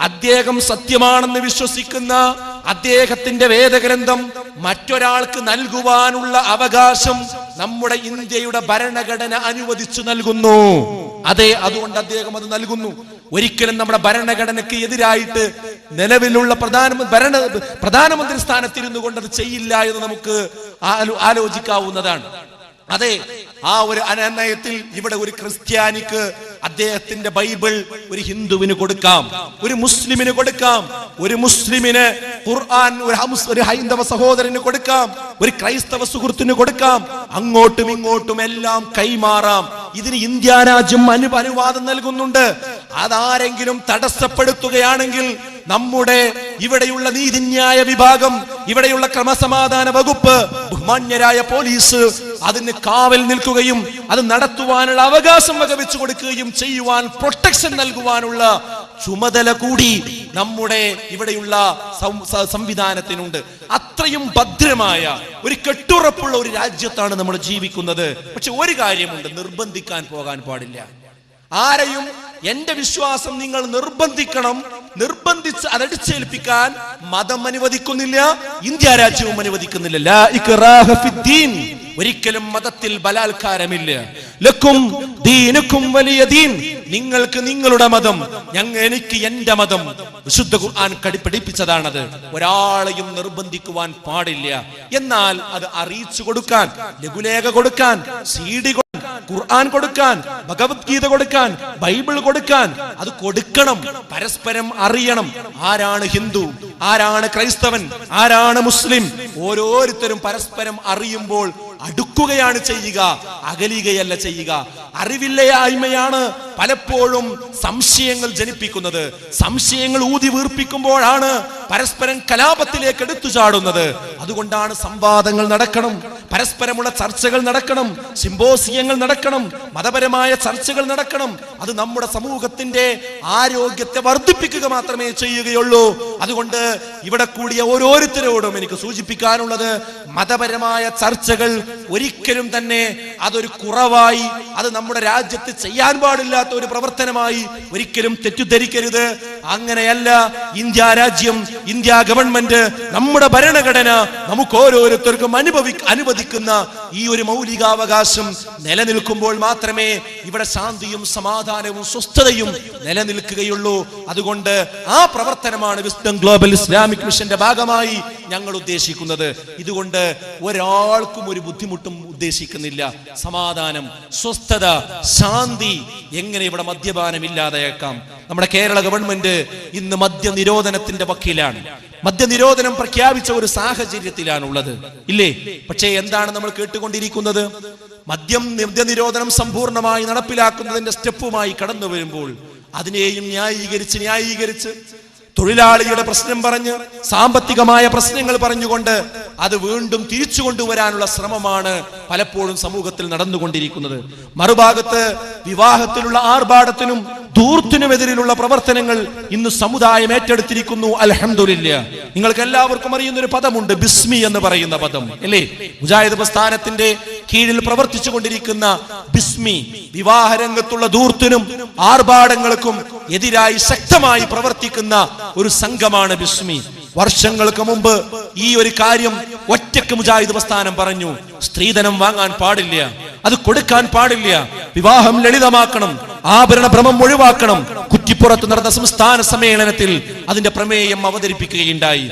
അദ്ദേഹം സത്യമാണെന്ന് വിശ്വസിക്കുന്ന അദ്ദേഹത്തിന്റെ വേദഗ്രന്ഥം മറ്റൊരാൾക്ക് നൽകുവാനുള്ള അവകാശം നമ്മുടെ ഇന്ത്യയുടെ ഭരണഘടന അനുവദിച്ചു നൽകുന്നു. അതെ, അതുകൊണ്ട് അദ്ദേഹം അത് നൽകുന്നു. ഒരിക്കലും നമ്മുടെ ഭരണഘടനയ്ക്ക് എതിരായിട്ട് നിലവിലുള്ള പ്രധാനമന്ത്രി സ്ഥാനത്തിരുന്നു കൊണ്ട് അത് ചെയ്യില്ല എന്ന് നമുക്ക് ആലോചിക്കാവുന്നതാണ്. അതെ, ആ ഒരു അനനയത്തിൽ ഇവിടെ ഒരു ക്രിസ്ത്യാനിക്ക് അദ്ദേഹത്തിന്റെ ബൈബിൾ ഒരു ഹിന്ദുവിന് കൊടുക്കാം, ഒരു മുസ്ലിമിന് കൊടുക്കാം, ഒരു മുസ്ലിമിന് ഖുർആൻ ഒരു ഹൈന്ദവ സഹോദരന് കൊടുക്കാം, ഒരു ക്രൈസ്തവ സുഹൃത്തിന് കൊടുക്കാം. അങ്ങോട്ടും ഇങ്ങോട്ടും എല്ലാം കൈമാറാം. ഇതിന് ഇന്ത്യ രാജ്യം അനുവാദം നൽകുന്നുണ്ട്. അതാരെങ്കിലും തടസ്സപ്പെടുത്തുകയാണെങ്കിൽ നമ്മുടെ ഇവിടെയുള്ള നീതിന്യായ വിഭാഗം, ഇവിടെയുള്ള ക്രമസമാധാന വകുപ്പ്, ബഹുമാന്യരായ പോലീസ് അതിന് കാവൽ നിൽക്കുകയും അത് നടത്തുവാനുള്ള അവകാശം വകവെച്ചു കൊടുക്കുകയും ചെയ്യുവാൻ, പ്രൊട്ടക്ഷൻ നൽകുവാനുള്ള ചുമതല കൂടി നമ്മുടെ ഇവിടെയുള്ള സംവിധാനത്തിനുണ്ട്. അത്രയും ഭദ്രമായ ഒരു കെട്ടുറപ്പുള്ള ഒരു രാജ്യത്താണ് നമ്മൾ ജീവിക്കുന്നത്. പക്ഷെ ഒരു കാര്യമുണ്ട്, നിർബന്ധിക്കാൻ പോകാൻ പാടില്ല. ആരെയും എന്റെ വിശ്വാസം നിങ്ങൾ നിർബന്ധിച്ച് അതടിച്ചേൽപ്പിക്കാൻ മതം അനുവദിക്കുന്നില്ല, ഇന്ത്യ രാജ്യവും അനുവദിക്കുന്നില്ല. ലാ ഇക്റാഹ ഫിദ്ദീൻ, ഒരിക്കലും മതത്തിൽ ബലാത്കാരമില്ല. ലക്കും ദീനുക്കും വലിയ ദീൻ, നിങ്ങൾക്ക് നിങ്ങളുടെ മതം, എനിക്ക് എന്റെ മതം. വിശുദ്ധ ഖുർആൻ പഠിപ്പിച്ചതാണത്. ഒരാളെയും നിർബന്ധിക്കുവാൻ പാടില്ല. എന്നാൽ അത് അറിയിച്ചു കൊടുക്കാൻ, ലഘുലേഖ കൊടുക്കാൻ, CD ഖുർആൻ കൊടുക്കാൻ, ഭഗവത്ഗീത കൊടുക്കാൻ, ബൈബിൾ കൊടുക്കാൻ, അത് കൊടുക്കണം. പരസ്പരം അറിയണം ആരാണ് ഹിന്ദു, ആരാണ് ക്രൈസ്തവൻ, ആരാണ് മുസ്ലിം. ഓരോരുത്തരും പരസ്പരം അറിയുമ്പോൾ അടുക്കുകയാണ് ചെയ്യുക, അകലുകയല്ല ചെയ്യുക. അറിവില്ലായ്മയാണ് പലപ്പോഴും സംശയങ്ങൾ ജനിപ്പിക്കുന്നത്. സംശയങ്ങൾ ഊതി വീർപ്പിക്കുമ്പോഴാണ് പരസ്പരം കലാപത്തിലേക്ക് എടുത്തു ചാടുന്നത്. അതുകൊണ്ടാണ് സംവാദങ്ങൾ നടക്കണം, പരസ്പരമുള്ള ചർച്ചകൾ നടക്കണം, സിംബോസിയങ്ങൾ നടക്കണം, മതപരമായ ചർച്ചകൾ നടക്കണം. അത് നമ്മുടെ സമൂഹത്തിന്റെ ആരോഗ്യത്തെ വർദ്ധിപ്പിക്കുക മാത്രമേ ചെയ്യുകയുള്ളൂ. അതുകൊണ്ട് ഇവിടെ കൂടിയ ഓരോരുത്തരോടും എനിക്ക് സൂചിപ്പിക്കാനുള്ളത്, മതപരമായ ചർച്ചകൾ ഒരിക്കലും തന്നെ അതൊരു കുറവായി, അത് നമ്മുടെ രാജ്യത്ത് ചെയ്യാൻ പാടില്ലാത്ത ഒരു പ്രവർത്തനമായി ഒരിക്കലും തെറ്റിദ്ധരിക്കരുത്. അങ്ങനെയല്ല. ഇന്ത്യ രാജ്യം, ഇന്ത്യ ഗവൺമെന്റ്, നമ്മുടെ ഭരണഘടന നമുക്ക് ഓരോരുത്തർക്കും അനുവദിക്കുന്ന ഈ ഒരു മൗലികാവകാശം നിലനിൽക്കുമ്പോൾ മാത്രമേ ഇവിടെ ശാന്തിയും സമാധാനവും സ്വസ്ഥതയും നിലനിൽക്കുകയുള്ളൂ. അതുകൊണ്ട് ആ പ്രവർത്തനമാണ് വിസ്ഡം ഗ്ലോബൽ ഇസ്ലാമിക് മിഷന്റെ ഭാഗമായി ഞങ്ങൾ ഉദ്ദേശിക്കുന്നത്. ഇതുകൊണ്ട് ഒരാൾക്കും ഒരു ബുദ്ധിമുട്ടും ഉദ്ദേശിക്കുന്നില്ല. സമാധാനം, സ്വസ്ഥത, ശാന്തി. എങ്ങനെ ഇവിടെ മദ്യപാനം ഇല്ലാതെയാക്കാം? നമ്മുടെ കേരള ഗവൺമെന്റ് ഇന്ന് മദ്യനിരോധനത്തിന്റെ വക്കീലാണ്. മദ്യനിരോധനം പ്രഖ്യാപിച്ച ഒരു സാഹചര്യത്തിലാണുള്ളത്, ഇല്ലേ? പക്ഷേ എന്താണ് നമ്മൾ കേട്ടുകൊണ്ടിരിക്കുന്നത്? മദ്യനിരോധനം സമ്പൂർണ്ണമായി നടപ്പിലാക്കുന്നതിന്റെ സ്റ്റെപ്പുമായി കടന്നു വരുമ്പോൾ അതിനെയും ന്യായീകരിച്ച് തൊഴിലാളിയുടെ പ്രശ്നം പറഞ്ഞ്, സാമ്പത്തികമായ പ്രശ്നങ്ങൾ പറഞ്ഞുകൊണ്ട് അത് വീണ്ടും തിരിച്ചു കൊണ്ടുവരാനുള്ള ശ്രമമാണ് പലപ്പോഴും സമൂഹത്തിൽ നടന്നുകൊണ്ടിരിക്കുന്നത്. മറുഭാഗത്ത് വിവാഹത്തിലുള്ള ആർഭാടത്തിനും ധൂർത്തിനുമെതിരിലുള്ള പ്രവർത്തനങ്ങൾ ഇന്ന് സമുദായം ഏറ്റെടുത്തിരിക്കുന്നു. അൽഹംദുലില്ലാ. നിങ്ങൾക്ക് എല്ലാവർക്കും അറിയുന്ന ഒരു പദമുണ്ട്, ബിസ്മി എന്ന് പറയുന്ന പദം അല്ലേ? മുജാഹിദ് പ്രസ്ഥാനത്തിന്റെ കീഴിൽ പ്രവർത്തിച്ചു കൊണ്ടിരിക്കുന്ന ബിസ്മി വിവാഹ രംഗത്തുള്ള ധൂർത്തിനും ആർഭാടങ്ങൾക്കും എതിരായി ശക്തമായി പ്രവർത്തിക്കുന്ന ഒരു സംഘമാണ് ബിസ്മി. വർഷങ്ങൾക്ക് മുമ്പ് ഈ ഒരു കാര്യം ഒറ്റക്ക് മുജാഹിദ് പ്രസ്ഥാനം പറഞ്ഞു. സ്ത്രീധനം വാങ്ങാൻ പാടില്ല, അത് കൊടുക്കാൻ പാടില്ല, വിവാഹം ലളിതമാക്കണം, ആഭരണ ഭ്രമം ഒഴിവാക്കണം. കുറ്റിപ്പുറത്ത് നടന്ന സംസ്ഥാന സമ്മേളനത്തിൽ അതിന്റെ പ്രമേയം അവതരിപ്പിക്കുകയുണ്ടായി.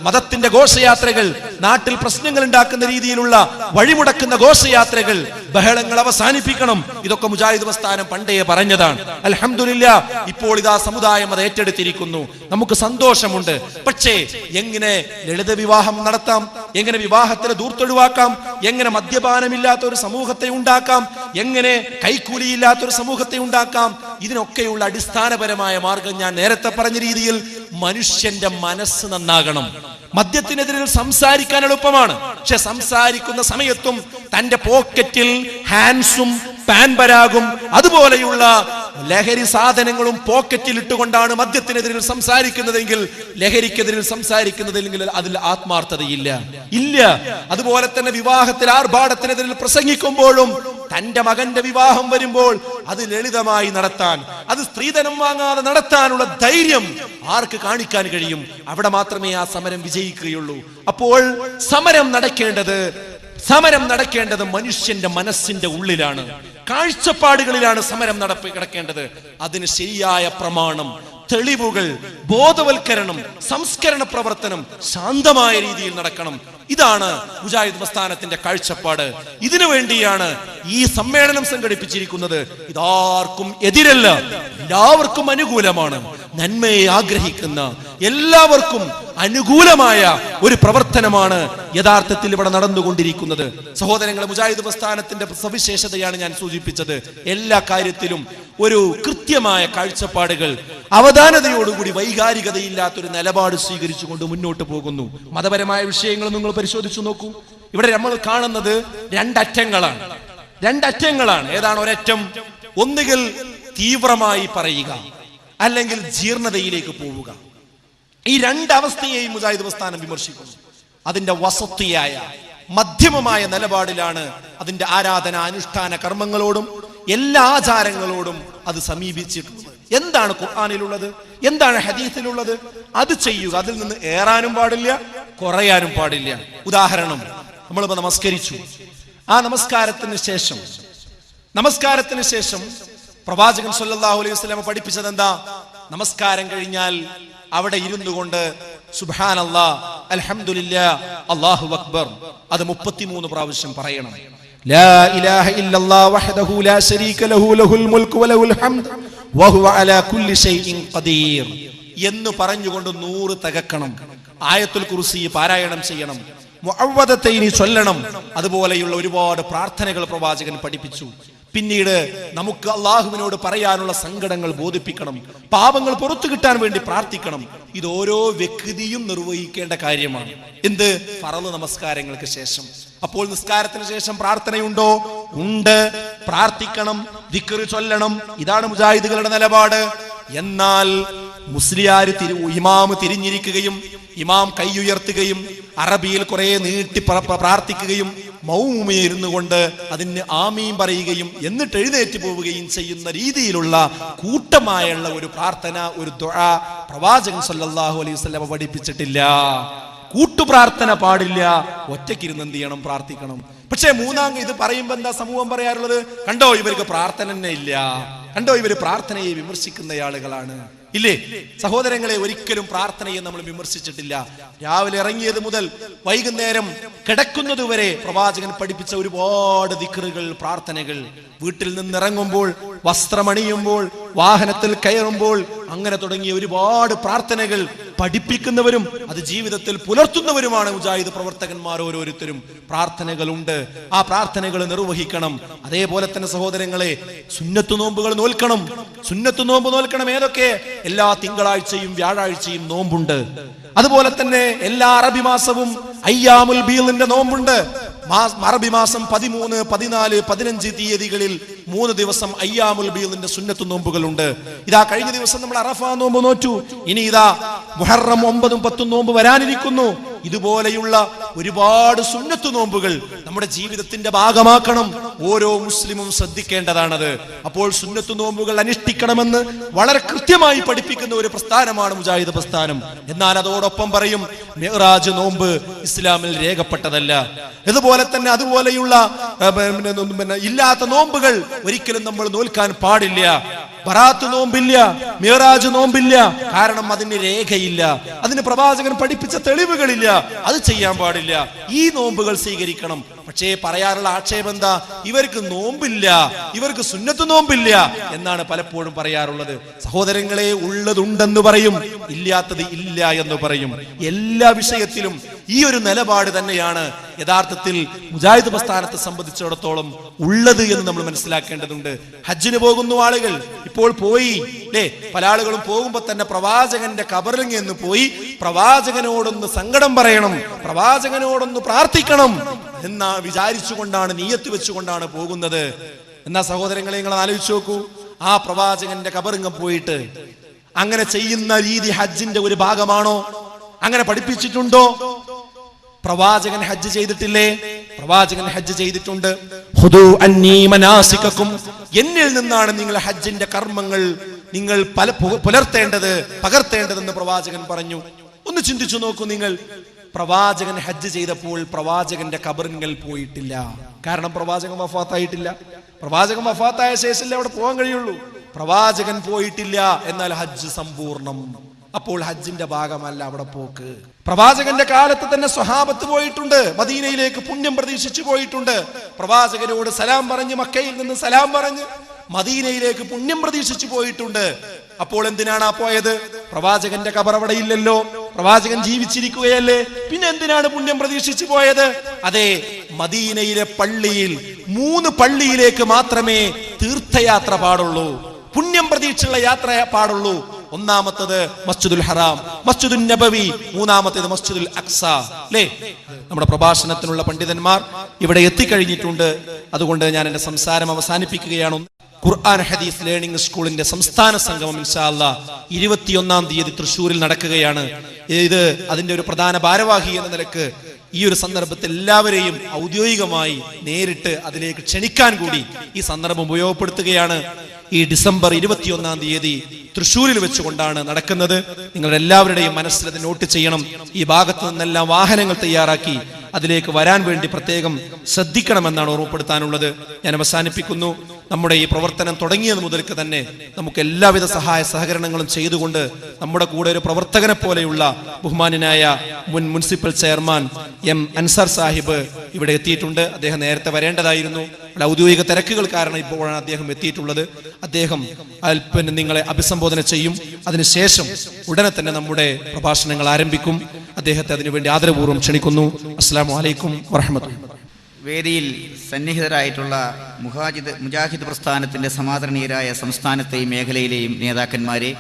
മതത്തിന്റെ ഘോഷയാത്രകൾ, നാട്ടിൽ പ്രശ്നങ്ങൾ ഉണ്ടാക്കുന്ന രീതിയിലുള്ള വഴിമുടക്കുന്ന ഘോഷയാത്രകൾ, ബഹളങ്ങൾ അവസാനിപ്പിക്കണം. ഇതൊക്കെ മുജാഹിദ് പ്രസ്ഥാനം പണ്ടേ പറഞ്ഞതാണ്. അൽഹംദുലില്ലാ, ഇപ്പോൾ ഇതാ സമുദായം അത് ഏറ്റെടുത്തിരിക്കുന്നു. നമുക്ക് സന്തോഷമുണ്ട്. പക്ഷേ എങ്ങനെ ലളിത വിവാഹം നടത്താം, എങ്ങനെ വിവാഹത്തിന് ധൂർത്തൊഴിവാക്കാം, എങ്ങനെ മദ്യപാനമില്ലാത്ത ഒരു സമൂഹത്തെ ഉണ്ടാക്കാം, എങ്ങനെ കൈക്കൂലിയില്ലാത്ത ഒരു സമൂഹത്തെ ഉണ്ടാക്കാം, ഇതിനൊക്കെയുള്ള അടിസ്ഥാനപരമായ മാർഗം ഞാൻ നേരത്തെ പറഞ്ഞ രീതിയിൽ മനുഷ്യന്റെ മനസ്സ് നന്നാകണം. മദ്യത്തിനെതിരെ സംസാരിക്കാൻ എളുപ്പമാണ്, പക്ഷെ സംസാരിക്കുന്ന സമയത്തും തന്റെ പോക്കറ്റിൽ ഹാൻഡ്സും പാൻപരാഗും അതുപോലെയുള്ള ലഹരി സാധനങ്ങളും പോക്കറ്റിൽ ഇട്ടുകൊണ്ടാണ് മദ്യത്തിനെതിരെ സംസാരിക്കുന്നതെങ്കിൽ, ലഹരിക്കെതിരെ സംസാരിക്കുന്നതെങ്കിൽ അതിൽ ആത്മാർത്ഥതയില്ല. ഇല്ല. അതുപോലെ തന്നെ വിവാഹത്തിൽ ആർഭാടത്തിനെതിരെ പ്രസംഗിക്കുമ്പോഴും തന്റെ മകന്റെ വിവാഹം വരുമ്പോൾ അത് ലളിതമായി നടത്താൻ, അത് സ്ത്രീധനം വാങ്ങാതെ നടത്താനുള്ള ധൈര്യം ആർക്ക് കാണിക്കാൻ കഴിയും? അവിടെ മാത്രമേ ആ സമരം വിജയിക്കുകയുള്ളൂ. അപ്പോൾ സമരം നടക്കേണ്ടത് മനുഷ്യന്റെ മനസ്സിന്റെ ഉള്ളിലാണ്, കാഴ്ചപ്പാടുകളിലാണ് സമരം നടക്കേണ്ടത്. അതിന് ശരിയായ പ്രമാണം, തെളിവുകൾ, ബോധവൽക്കരണം, സംസ്കരണ പ്രവർത്തനം ശാന്തമായ രീതിയിൽ നടക്കണം. ഇതാണ് മുജാഹിദ് പ്രസ്ഥാനത്തിന്റെ കാഴ്ചപ്പാട്. ഇതിനു വേണ്ടിയാണ് ഈ സമ്മേളനം സംഘടിപ്പിച്ചിരിക്കുന്നത്. ഇതാർക്കും എതിരല്ല, എല്ലാവർക്കും അനുകൂലമാണ്. നന്മയെ ആഗ്രഹിക്കുന്ന എല്ലാവർക്കും അനുകൂലമായ ഒരു പ്രവർത്തനമാണ് യഥാർത്ഥത്തിൽ ഇവിടെ നടന്നുകൊണ്ടിരിക്കുന്നത്. സഹോദരങ്ങളെ, മുജാഹിദ് പ്രസ്ഥാനത്തിന്റെ സവിശേഷതയാണ് ഞാൻ സൂചിപ്പിച്ചത്. എല്ലാ കാര്യത്തിലും ഒരു കൃത്യമായ കാഴ്ചപ്പാടുകൾ, അവധാനതയോടുകൂടി വൈകാരികതയില്ലാത്തൊരു നിലപാട് സ്വീകരിച്ചുകൊണ്ട് മുന്നോട്ട് പോകുന്നു. മതപരമായ വിഷയങ്ങൾ നിങ്ങൾ പരിശോധിച്ചു നോക്കൂ. ഇവിടെ നമ്മൾ കാണുന്നത് രണ്ടറ്റങ്ങളാണ്. ഏതാണ് ഒരറ്റം? ഒന്നുകിൽ തീവ്രമായി പറയുക, അല്ലെങ്കിൽ ജീർണതയിലേക്ക് പോവുക. ഈ രണ്ടവസ്ഥയെയും മുജാഹിദ് പ്രസ്ഥാനം വിമർശിക്കുന്നു. അതിന്റെ വസത്തിയായ മധ്യമമായ നിലപാടിലാണ് അതിന്റെ ആരാധന അനുഷ്ഠാന കർമ്മങ്ങളോടും എല്ലാ ആചാരങ്ങളോടും അത് സമീപിച്ചിട്ടുള്ളത്. എന്താണ് ഖുർആനിലുള്ളത്, എന്താണ് ഹദീസിലുള്ളത്, അത് ചെയ്യുക. അതിൽ നിന്ന് ഏറാനും പാടില്ല, കുറയാനും പാടില്ല. ഉദാഹരണം, നമ്മളിപ്പോ നമസ്കരിച്ചു. ആ നമസ്കാരത്തിന് ശേഷം പ്രവാചകൻ സല്ലല്ലാഹു അലൈഹി വസല്ലം പഠിപ്പിച്ചത് എന്താ? നമസ്കാരം കഴിഞ്ഞാൽ അവിടെ ഇരുന്നു കൊണ്ട് സുബ്ഹാനല്ലാഹ്, അൽഹംദുലില്ലാഹ്, അല്ലാഹു അക്ബർ അത് 33 പ്രാവശ്യം പറയണം. ലാ ഇലാഹ ഇല്ലല്ലാഹ് വഹ്ദഹു ലാ ശരീക ലഹു ലഹുൽ മുൽക്കു വലഹുൽ ഹംദ് വഹുവ അലാ കുല്ലി ഷൈഇൻ ഖദീർ എന്ന് പറഞ്ഞുകൊണ്ട് 100 തകക്കണം. ആയത്തുൽ കുർസി പാരായണം ചെയ്യണം, മുഅവ്വദതൈനി ചൊല്ലണം. അതുപോലെയുള്ള ഒരുപാട് പ്രാർത്ഥനകൾ പ്രവാചകൻ പഠിപ്പിച്ചു. പിന്നീട് നമുക്ക് അള്ളാഹുവിനോട് പറയാനുള്ള സങ്കടങ്ങൾ ബോധിപ്പിക്കണം, പാപങ്ങൾ പുറത്തു കിട്ടാൻ വേണ്ടി പ്രാർത്ഥിക്കണം. ഇത് ഓരോ വ്യക്തിയും നിർവഹിക്കേണ്ട കാര്യമാണ്. എന്ത്? ഫർള് നമസ്കാരങ്ങൾക്ക് ശേഷം. അപ്പോൾ നിസ്കാരത്തിന് ശേഷം പ്രാർത്ഥനയുണ്ടോ? ഉണ്ട്. പ്രാർത്ഥിക്കണം, ദിക്ർ ചൊല്ലണം. ഇതാണ് മുജാഹിദുകളുടെ നിലപാട്. എന്നാൽ മുസ്ലിയാർ ഇമാം തിരിഞ്ഞിരിക്കുകയും ഇമാം കൈ ഉയർത്തുകയും അറബിയിൽ കുറെ നീട്ടി പ്രാർത്ഥിക്കുകയും മൗമിയിരുന്നു കൊണ്ട് അതിന് ആമീൻ പറയുകയും എന്നിട്ട് എഴുന്നേറ്റ് പോവുകയും ചെയ്യുന്ന രീതിയിലുള്ള കൂട്ടമായുള്ള ഒരു പ്രാർത്ഥന, ഒരു ദുആ പ്രവാചകൻ സല്ലല്ലാഹു അലൈഹി വസല്ലം പഠിപ്പിച്ചിട്ടില്ല. കൂട്ടുപ്രാർത്ഥന പാടില്ല. ഒറ്റയ്ക്കിരുന്ന് എന്ത് ചെയ്യണം? പ്രാർത്ഥിക്കണം. പക്ഷേ ഇത് പറയുമ്പോ എന്താ സമൂഹം പറയാറുള്ളത്? കണ്ടോ, ഇവർക്ക് പ്രാർത്ഥന തന്നെ ഇല്ല, കണ്ടോ ഇവര് പ്രാർത്ഥനയെ വിമർശിക്കുന്ന ആളുകളാണ്. ഇല്ലേ സഹോദരങ്ങളെ? ഒരിക്കലും പ്രാർത്ഥനയെ നമ്മൾ വിമർശിച്ചിട്ടില്ല. രാവിലെ ഇറങ്ങിയത് മുതൽ വൈകുന്നേരം കിടക്കുന്നതുവരെ പ്രവാചകൻ പഠിപ്പിച്ച ഒരുപാട് ദിക്റുകൾ, പ്രാർത്ഥനകൾ, വീട്ടിൽ നിന്നിറങ്ങുമ്പോൾ, വസ്ത്രമണിയുമ്പോൾ, വാഹനത്തിൽ കയറുമ്പോൾ, അങ്ങനെ തുടങ്ങിയ ഒരുപാട് പ്രാർത്ഥനകൾ പഠിപ്പിക്കുന്നവരും അത് ജീവിതത്തിൽ പുലർത്തുന്നവരുമാണ് മുജാഹിദ് പ്രവർത്തകന്മാർ ഓരോരുത്തരും. പ്രാർത്ഥനകളുണ്ട്, ആ പ്രാർത്ഥനകൾ നിർവഹിക്കണം. അതേപോലെ തന്നെ സഹോദരങ്ങളെ, സുന്നത്ത് നോമ്പുകൾ നോൽക്കണം. സുന്നത്ത് നോമ്പ് നോൽക്കണം. ഏതൊക്കെ? എല്ലാ തിങ്കളാഴ്ചയും വ്യാഴാഴ്ചയും നോമ്പുണ്ട്. അതുപോലെ തന്നെ എല്ലാ അറബി മാസവും അയ്യാമുൽ ബീളിന്റെ നോമ്പുണ്ട്. അറബി മാസം 13, 14, 15 തീയതികളിൽ 3 ദിവസം അയ്യാമുൽ ബീദിന്റെ സുന്നത്ത് നോമ്പുകളുണ്ട്. ഇതാ കഴിഞ്ഞ ദിവസം നമ്മൾ അറഫ നോമ്പ് നോറ്റു. ഇനി ഇതാ മുഹറം 9, 10 നോമ്പ് വരാനിരിക്കുന്നു. ഇതുപോലെയുള്ള ഒരുപാട് സുന്നത്ത് നോമ്പുകൾ നമ്മുടെ ജീവിതത്തിന്റെ ഭാഗമാക്കണം. ഓരോ മുസ്ലിമും ശ്രദ്ധിക്കേണ്ടതാണത്. അപ്പോൾ സുന്നത്ത് നോമ്പുകൾ അനുഷ്ഠിക്കണമെന്ന് വളരെ കൃത്യമായി പഠിപ്പിക്കുന്ന ഒരു പ്രസ്ഥാനമാണ് മുജാഹിദ് പ്രസ്ഥാനം. എന്നാൽ അതോടൊപ്പം പറയും മിഅ്റാജ് നോമ്പ് ഇസ്ലാമിൽ രേഖപ്പെട്ടതല്ല. ഇതുപോലെ തന്നെ അതുപോലെയുള്ള ഇല്ലാത്ത നോമ്പുകൾ ഒരിക്കലും നമ്മൾ നോൽക്കാൻ പാടില്ല. ബറാത്ത് നോമ്പില്ല, മിഅ്റാജ് നോമ്പില്ല. കാരണം അതിന് രേഖയില്ല, അതിന് പ്രവാചകൻ പഠിപ്പിച്ച തെളിവുകളില്ല. അത് ചെയ്യാൻ പാടില്ല. ഈ നോമ്പുകൾ സ്വീകരിക്കണം. പക്ഷേ പറയാറുള്ള ആക്ഷേപം എന്താ? ഇവർക്ക് നോമ്പില്ല, ഇവർക്ക് സുന്നത്ത് നോമ്പില്ല എന്നാണ് പലപ്പോഴും പറയാറുള്ളത്. സഹോദരങ്ങളെ, ഉള്ളതുണ്ടെന്ന് പറയും, ഇല്ലാത്തത് ഇല്ല എന്ന് പറയും. എല്ലാ വിഷയത്തിലും ഈ ഒരു നിലപാട് തന്നെയാണ് യഥാർത്ഥത്തിൽ മുജാഹിദ് പ്രസ്ഥാനത്തെ സംബന്ധിച്ചിടത്തോളം ഉള്ളത് എന്ന് നമ്മൾ മനസ്സിലാക്കേണ്ടതുണ്ട്. ഹജ്ജിന് പോകുന്ന ആളുകൾ ഇപ്പോൾ പോയി അല്ലേ? പല ആളുകളും പോകുമ്പോ തന്നെ പ്രവാചകന്റെ ഖബറിൽ എന്ന് പോയി പ്രവാചകനോടൊന്ന് സങ്കടം പറയണം, പ്രവാചകനോടൊന്ന് പ്രാർത്ഥിക്കണം എന്നാ വിചാരിച്ചുകൊണ്ടാണ്, നിയ്യത്ത് വെച്ചുകൊണ്ടാണ് പോകുന്നത്. എന്നാ സഹോദരങ്ങളെ, നിങ്ങൾ ആലോചിച്ച് നോക്കൂ, ആ പ്രവാചകന്റെ ഖബറിങ്ങ് പോയിട്ട് അങ്ങനെ ചെയ്യുന്ന രീതി ഹജ്ജിന്റെ ഒരു ഭാഗമാണോ? അങ്ങനെ പഠിപ്പിച്ചിട്ടുണ്ടോ? പ്രവാചകൻ ഹജ്ജ് ചെയ്തിട്ടില്ലേ? പ്രവാചകൻ ഹജ്ജ് ചെയ്തിട്ടുണ്ട്. ഖുദൂ അന്നീ മനാസികക്കും, എന്നിൽ നിന്നാണ് നിങ്ങൾ ഹജ്ജിന്റെ കർമ്മങ്ങൾ നിങ്ങൾ പുലർത്തേണ്ടത്, പകർത്തേണ്ടതെന്ന് പ്രവാചകൻ പറഞ്ഞു. ഒന്ന് ചിന്തിച്ചു നോക്കൂ നിങ്ങൾ. പ്രവാചകൻ ഹജ്ജ് ചെയ്തപ്പോൾ പ്രവാചകന്റെ ഖബറിങ്കൽ പോയിട്ടില്ല. കാരണം പ്രവാചകൻ വഫാത്തായിട്ടില്ല. പ്രവാചകൻ വഫാത്തായ ശേഷമല്ലേ അവിടെ പോകാൻ കഴിയുള്ളൂ. പ്രവാചകൻ പോയിട്ടില്ല, എന്നാൽ ഹജ്ജ് സമ്പൂർണം. അപ്പോൾ ഹജ്ജിന്റെ ഭാഗമല്ല അവിടെ പോക്ക്. പ്രവാചകന്റെ കാലത്ത് തന്നെ സ്വഹാബത്ത് പോയിട്ടുണ്ട്, മദീനയിലേക്ക് പുണ്യം പ്രതീക്ഷിച്ചു പോയിട്ടുണ്ട്. പ്രവാചകനോട് സലാം പറഞ്ഞ്, മക്കയിൽ നിന്ന് സലാം പറഞ്ഞ് മദീനയിലേക്ക് പുണ്യം പ്രതീക്ഷിച്ചു പോയിട്ടുണ്ട്. അപ്പോൾ എന്തിനാണ് പോയത്? പ്രവാചകന്റെ ഖബർ അവിടെ ഇല്ലല്ലോ, പ്രവാചകൻ ജീവിച്ചിരിക്കുകയല്ലേ, പിന്നെ എന്തിനാണ് പുണ്യം പ്രതീക്ഷിച്ചു പോയത്? അതെ, മദീനയിലെ പള്ളിയിൽ 3 പള്ളിയിലേക്ക് മാത്രമേ തീർത്ഥയാത്ര പാടുള്ളൂ, പുണ്യം പ്രതീക്ഷയുള്ള യാത്ര പാടുള്ളൂ. ഒന്നാമത്തത് മസ്ജിദുൽ ഹറാം, മസ്ജിദുൽ നബവി, മൂന്നാമത്തേത് മസ്ജിദുൽ അഖ്സ. അല്ലേ? നമ്മുടെ പ്രഭാഷണത്തിനുള്ള പണ്ഡിതന്മാർ ഇവിടെ എത്തിക്കഴിഞ്ഞിട്ടുണ്ട്. അതുകൊണ്ട് ഞാൻ എന്റെ സംസാരം അവസാനിപ്പിക്കുകയാണ്. ഖുർആൻ ഹദീസ് ലേണിംഗ് സ്കൂളിന്റെ സംസ്ഥാന സംഗമം ഇൻഷാ അല്ലാഹ് 21-ാം തീയതി തൃശ്ശൂരിൽ നടക്കുകയാണ്. ഇത് അതിന്റെ ഒരു പ്രധാന ഭാരവാഹി എന്ന നിലക്ക് ഈ ഒരു സന്ദർഭത്തിൽ എല്ലാവരെയും ഔദ്യോഗികമായി നേരിട്ട് അതിലേക്ക് ക്ഷണിക്കാൻ കൂടി ഈ സന്ദർഭം ഉപയോഗപ്പെടുത്തുകയാണ്. ഈ ഡിസംബർ 21-ാം തീയതി തൃശ്ശൂരിൽ വെച്ചുകൊണ്ടാണ് നടക്കുന്നത്. നിങ്ങളുടെ എല്ലാവരുടെയും മനസ്സിൽ അത് നോട്ട് ചെയ്യണം. ഈ ഭാഗത്ത് നിന്നെല്ലാം വാഹനങ്ങൾ തയ്യാറാക്കി അതിലേക്ക് വരാൻ വേണ്ടി പ്രത്യേകം ശ്രദ്ധിക്കണമെന്നാണ് ഓർമ്മപ്പെടുത്താനുള്ളത്. ഞാൻ അവസാനിപ്പിക്കുന്നു. നമ്മുടെ ഈ പ്രവർത്തനം തുടങ്ങിയത് മുതൽക്ക് തന്നെ നമുക്ക് എല്ലാവിധ സഹായ സഹകരണങ്ങളും ചെയ്തുകൊണ്ട് നമ്മുടെ കൂടെ ഒരു പ്രവർത്തകനെ പോലെയുള്ള ബഹുമാന്യനായ മുൻ municipal chairman M Ansar Sahib ഇവിടെ എത്തിയിട്ടുണ്ട്. അദ്ദേഹം നേരത്തെ വരേണ്ടതായിരുന്നു. ഔദ്യോഗിക തിരക്കുകൾ കാരണം ഇപ്പോഴാണ് അദ്ദേഹം എത്തിയിട്ടുള്ളത്. അദ്ദേഹം അല്പം നിങ്ങളെ അഭിസംബോധന ചെയ്യും. അതിനുശേഷം ഉടനെ തന്നെ നമ്മുടെ പ്രഭാഷണങ്ങൾ ആരംഭിക്കും. അദ്ദേഹത്തെ അതിനുവേണ്ടി ആദരപൂർവ്വം ക്ഷണിക്കുന്നു. അസ്സലാമു അലൈക്കും വറഹ്മത്തുള്ളാഹി. വേദിയിൽ സന്നിഹിതരായിട്ടുള്ള മുജാഹിദ് പ്രസ്ഥാനത്തിന്റെ സമാദരണീയരായ സംസ്ഥാനത്തെയും മേഖലയിലെയും നേതാക്കന്മാരെ,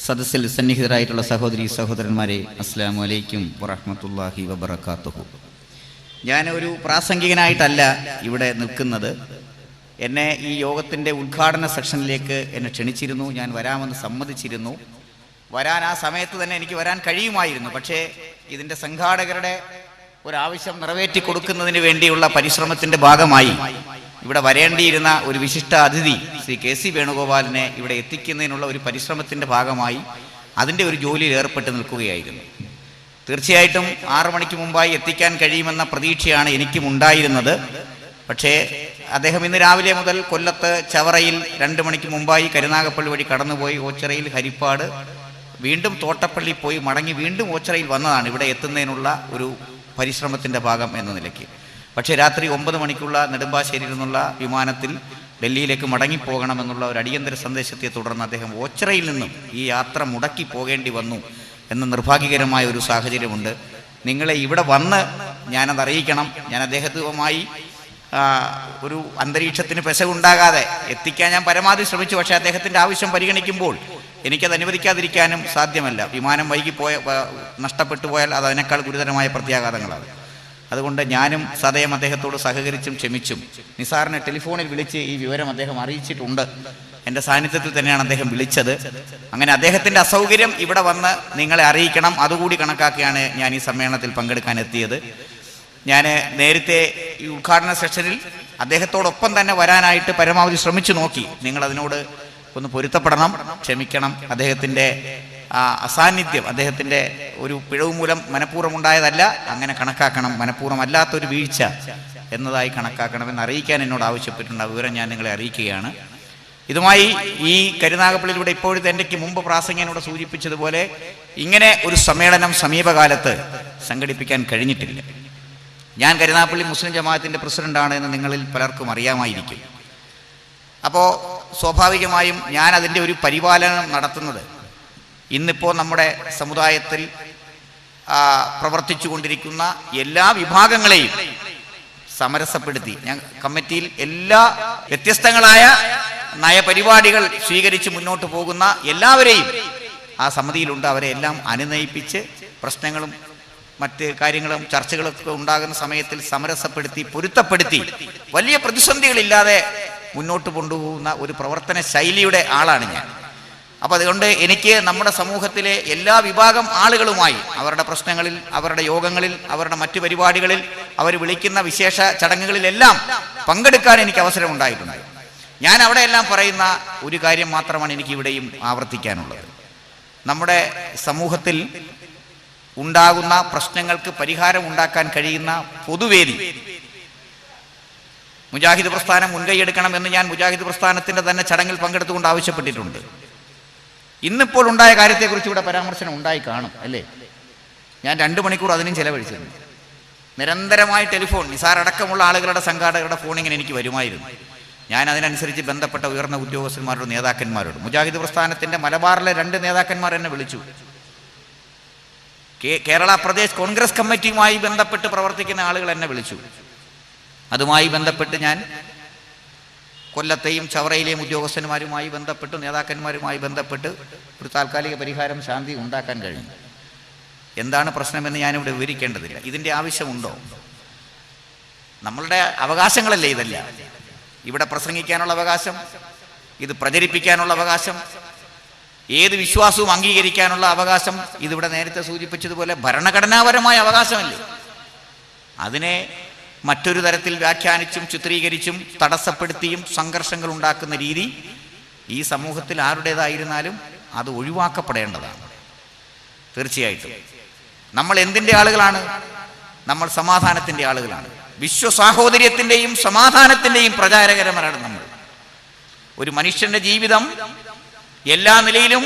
സദസ്സിൽ സന്നിഹിതരായിട്ടുള്ള സഹോദരി സഹോദരന്മാരെ, അസ്സലാമു അലൈക്കും വറഹ്മത്തുള്ളാഹി വബറകാതുഹു. ഞാൻ ഒരു പ്രാസംഗികനായിട്ടല്ല ഇവിടെ നിൽക്കുന്നത്. എന്നെ ഈ യോഗത്തിൻ്റെ ഉദ്ഘാടന സെക്ഷനിലേക്ക് എന്നെ ക്ഷണിച്ചിരുന്നു. ഞാൻ വരാമെന്ന് സമ്മതിച്ചിരുന്നു. വരാൻ ആ സമയത്ത് തന്നെ എനിക്ക് വരാൻ കഴിയുമായിരുന്നു. പക്ഷേ ഇതിൻ്റെ സംഘാടകരുടെ ഒരാവശ്യം നിറവേറ്റി കൊടുക്കുന്നതിന് വേണ്ടിയുള്ള പരിശ്രമത്തിൻ്റെ ഭാഗമായി ഇവിടെ വരേണ്ടിയിരുന്ന ഒരു വിശിഷ്ട അതിഥി ശ്രീ KC വേണുഗോപാലിനെ ഇവിടെ എത്തിക്കുന്നതിനുള്ള ഒരു പരിശ്രമത്തിൻ്റെ ഭാഗമായി അതിൻ്റെ ഒരു ജോലിയിൽ ഏർപ്പെട്ട് നിൽക്കുകയായിരുന്നു. തീർച്ചയായിട്ടും 6 മണിക്ക് മുമ്പായി എത്തിക്കാൻ കഴിയുമെന്ന പ്രതീക്ഷയാണ് എനിക്കും ഉണ്ടായിരുന്നത്. പക്ഷേ അദ്ദേഹം ഇന്ന് രാവിലെ മുതൽ കൊല്ലത്ത് ചവറയിൽ 2 മണിക്ക് മുമ്പായി കരുനാഗപ്പള്ളി വഴി കടന്നുപോയി ഓച്ചിറയിൽ ഹരിപ്പാട്, വീണ്ടും തോട്ടപ്പള്ളി പോയി മടങ്ങി വീണ്ടും ഓച്ചിറയിൽ വന്നതാണ് ഇവിടെ എത്തുന്നതിനുള്ള ഒരു പരിശ്രമത്തിൻ്റെ ഭാഗം എന്ന നിലയ്ക്ക്. പക്ഷേ രാത്രി 9 മണിക്കുള്ള നെടുമ്പാശ്ശേരിയിൽ നിന്നുള്ള വിമാനത്തിൽ ഡൽഹിയിലേക്ക് മടങ്ങിപ്പോകണമെന്നുള്ള ഒരു അടിയന്തര സന്ദേശത്തെ തുടർന്ന് അദ്ദേഹം ഓച്ചിറയിൽ നിന്നും ഈ യാത്ര മുടക്കി പോകേണ്ടി വന്നു എന്ന നിർഭാഗ്യകരമായ ഒരു സാഹചര്യമുണ്ട്. നിങ്ങളെ ഇവിടെ വന്ന് ഞാനത് അറിയിക്കണം. ഞാൻ അദ്ദേഹവുമായി ഒരു അന്തരീക്ഷത്തിന് പെശകുണ്ടാകാതെ എത്തിക്കാൻ ഞാൻ പരമാവധി ശ്രമിച്ചു. പക്ഷേ അദ്ദേഹത്തിൻ്റെ ആവശ്യം പരിഗണിക്കുമ്പോൾ എനിക്കത് അനുവദിക്കാതിരിക്കാനും സാധ്യമല്ല. വിമാനം വൈകി നഷ്ടപ്പെട്ടു പോയാൽ അത് അതിനേക്കാൾ ഗുരുതരമായ പ്രത്യാഘാതങ്ങളാണ്. അതുകൊണ്ട് ഞാനും സദയം അദ്ദേഹത്തോട് സഹകരിച്ചും ക്ഷമിച്ചും നിസാറിനെ ടെലിഫോണിൽ വിളിച്ച് ഈ വിവരം അദ്ദേഹം അറിയിച്ചിട്ടുണ്ട്. എൻ്റെ സാന്നിധ്യത്തിൽ തന്നെയാണ് അദ്ദേഹം വിളിച്ചത്. അങ്ങനെ അദ്ദേഹത്തിൻ്റെ അസൗകര്യം ഇവിടെ വന്ന് നിങ്ങളെ അറിയിക്കണം, അതുകൂടി കണക്കാക്കിയാണ് ഞാൻ ഈ സമ്മേളനത്തിൽ പങ്കെടുക്കാൻ എത്തിയത്. ഞാൻ നേരത്തെ ഈ ഉദ്ഘാടന സെഷനിൽ അദ്ദേഹത്തോടൊപ്പം തന്നെ വരാനായിട്ട് പരമാവധി ശ്രമിച്ചു നോക്കി. നിങ്ങളതിനോട് ഒന്ന് പൊരുത്തപ്പെടണം, ക്ഷമിക്കണം. അദ്ദേഹത്തിൻ്റെ അസാന്നിധ്യം, അദ്ദേഹത്തിൻ്റെ ഒരു പിഴവ് മൂലം മനഃപൂർവ്വം ഉണ്ടായതല്ല, അങ്ങനെ കണക്കാക്കണം. മനഃപൂർവ്വമല്ലാത്തൊരു വീഴ്ച എന്നതായി കണക്കാക്കണമെന്ന് അറിയിക്കാൻ എന്നോട് ആവശ്യപ്പെട്ടിട്ടുണ്ട്. ആ വിവരം ഞാൻ നിങ്ങളെ അറിയിക്കുകയാണ്. ഇതുമായി ഈ കരുനാഗപ്പള്ളിയിലൂടെ ഇപ്പോഴത്തെ എൻ്റെ മുമ്പ് പ്രാസംഗികനോട് സൂചിപ്പിച്ചതുപോലെ ഇങ്ങനെ ഒരു സമ്മേളനം സമീപകാലത്ത് സംഘടിപ്പിക്കാൻ കഴിഞ്ഞിട്ടില്ല. ഞാൻ കരുനാഗപ്പള്ളി മുസ്ലിം ജമാഅത്തിൻ്റെ പ്രസിഡന്റാണ് എന്ന് നിങ്ങളിൽ പലർക്കും അറിയാമായിരിക്കും. അപ്പോൾ സ്വാഭാവികമായും ഞാൻ അതിൻ്റെ ഒരു പരിപാലനം നടത്തുന്നത് ഇന്നിപ്പോൾ നമ്മുടെ സമുദായത്തിൽ പ്രവർത്തിച്ചു കൊണ്ടിരിക്കുന്ന എല്ലാ വിഭാഗങ്ങളെയും സമരസപ്പെടുത്തി ഞാൻ കമ്മിറ്റിയിൽ എല്ലാ വ്യത്യസ്തങ്ങളായ നയപരിപാടികൾ സ്വീകരിച്ച് മുന്നോട്ട് പോകുന്ന എല്ലാവരെയും ആ സമിതിയിലുണ്ട്. അവരെ എല്ലാം അനുനയിപ്പിച്ച് പ്രശ്നങ്ങളും മറ്റ് കാര്യങ്ങളും ചർച്ചകളൊക്കെ ഉണ്ടാകുന്ന സമയത്തിൽ സമരസപ്പെടുത്തി പൊരുത്തപ്പെടുത്തി വലിയ പ്രതിസന്ധികളില്ലാതെ മുന്നോട്ട് കൊണ്ടുപോകുന്ന ഒരു പ്രവർത്തന ശൈലിയുടെ ആളാണ് ഞാൻ. അപ്പോൾ അതുകൊണ്ട് എനിക്ക് നമ്മുടെ സമൂഹത്തിലെ എല്ലാ വിഭാഗം ആളുകളുമായി അവരുടെ പ്രശ്നങ്ങളിൽ, അവരുടെ യോഗങ്ങളിൽ, അവരുടെ മറ്റു പരിപാടികളിൽ, അവർ വിളിക്കുന്ന വിശേഷ ചടങ്ങുകളിലെല്ലാം പങ്കെടുക്കാൻ എനിക്ക് അവസരം ഉണ്ടായിട്ടുണ്ട്. ഞാൻ അവിടെയെല്ലാം പറയുന്ന ഒരു കാര്യം മാത്രമാണ് എനിക്ക് ഇവിടെയും ആവർത്തിക്കാനുള്ളത്. നമ്മുടെ സമൂഹത്തിൽ ഉണ്ടാകുന്ന പ്രശ്നങ്ങൾക്ക് പരിഹാരം ഉണ്ടാക്കാൻ കഴിയുന്ന പൊതുവേദി മുജാഹിദ് പ്രസ്ഥാനം മുൻകൈയെടുക്കണമെന്ന് ഞാൻ മുജാഹിദ് പ്രസ്ഥാനത്തിൻ്റെ തന്നെ ചടങ്ങിൽ പങ്കെടുത്തുകൊണ്ട് ആവശ്യപ്പെട്ടിട്ടുണ്ട്. ഇന്നിപ്പോൾ ഉണ്ടായ കാര്യത്തെക്കുറിച്ച് ഇവിടെ പരാമർശനം ഉണ്ടായി കാണും അല്ലേ? ഞാൻ 2 മണിക്കൂർ അതിനും ചെലവഴിച്ചിരുന്നു. നിരന്തരമായി ടെലിഫോൺ, നിസാർ അടക്കമുള്ള ആളുകളുടെ സംഘാടകരുടെ ഫോണിങ്ങനെ എനിക്ക് വരുമായിരുന്നു. ഞാൻ അതിനനുസരിച്ച് ബന്ധപ്പെട്ട ഉയർന്ന ഉദ്യോഗസ്ഥന്മാരോട്, നേതാക്കന്മാരോട്, മുജാഹിദ് പ്രസ്ഥാനത്തിൻ്റെ മലബാറിലെ 2 നേതാക്കന്മാർ എന്നെ വിളിച്ചു. കേരള പ്രദേശ് കോൺഗ്രസ് കമ്മിറ്റിയുമായി ബന്ധപ്പെട്ട് പ്രവർത്തിക്കുന്ന ആളുകൾ എന്നെ വിളിച്ചു. അതുമായി ബന്ധപ്പെട്ട് ഞാൻ കൊല്ലത്തെയും ചവറയിലെയും ഉദ്യോഗസ്ഥന്മാരുമായി ബന്ധപ്പെട്ട്, നേതാക്കന്മാരുമായി ബന്ധപ്പെട്ട് ഒരു താൽക്കാലിക പരിഹാരം, ശാന്തി ഉണ്ടാക്കാൻ കഴിഞ്ഞു. എന്താണ് പ്രശ്നമെന്ന് ഞാനിവിടെ വിവരിക്കേണ്ടതില്ല. ഇതിൻ്റെ ആവശ്യമുണ്ടോ? നമ്മളുടെ അവകാശങ്ങളല്ലേ ഇതല്ല. ഇവിടെ പ്രസംഗിക്കാനുള്ള അവകാശം, ഇത് പ്രചരിപ്പിക്കാനുള്ള അവകാശം, ഏത് വിശ്വാസവും അംഗീകരിക്കാനുള്ള അവകാശം, ഇതിവിടെ നേരത്തെ സൂചിപ്പിച്ചതുപോലെ ഭരണഘടനാപരമായ അവകാശമല്ലേ. അതിനെ മറ്റൊരു തരത്തിൽ വ്യാഖ്യാനിച്ചും ചിത്രീകരിച്ചും തടസ്സപ്പെടുത്തിയും സംഘർഷങ്ങൾ ഉണ്ടാക്കുന്ന രീതി ഈ സമൂഹത്തിൽ ആരുടേതായിരുന്നാലും അത് ഒഴിവാക്കപ്പെടേണ്ടതാണ്. തീർച്ചയായിട്ടും നമ്മൾ എന്തിൻ്റെ ആളുകളാണ്? നമ്മൾ സമാധാനത്തിൻ്റെ ആളുകളാണ്. വിശ്വസാഹോദര്യത്തിൻ്റെയും സമാധാനത്തിൻ്റെയും പ്രചാരകരമാണ് നമ്മൾ. ഒരു മനുഷ്യന്റെ ജീവിതം എല്ലാ നിലയിലും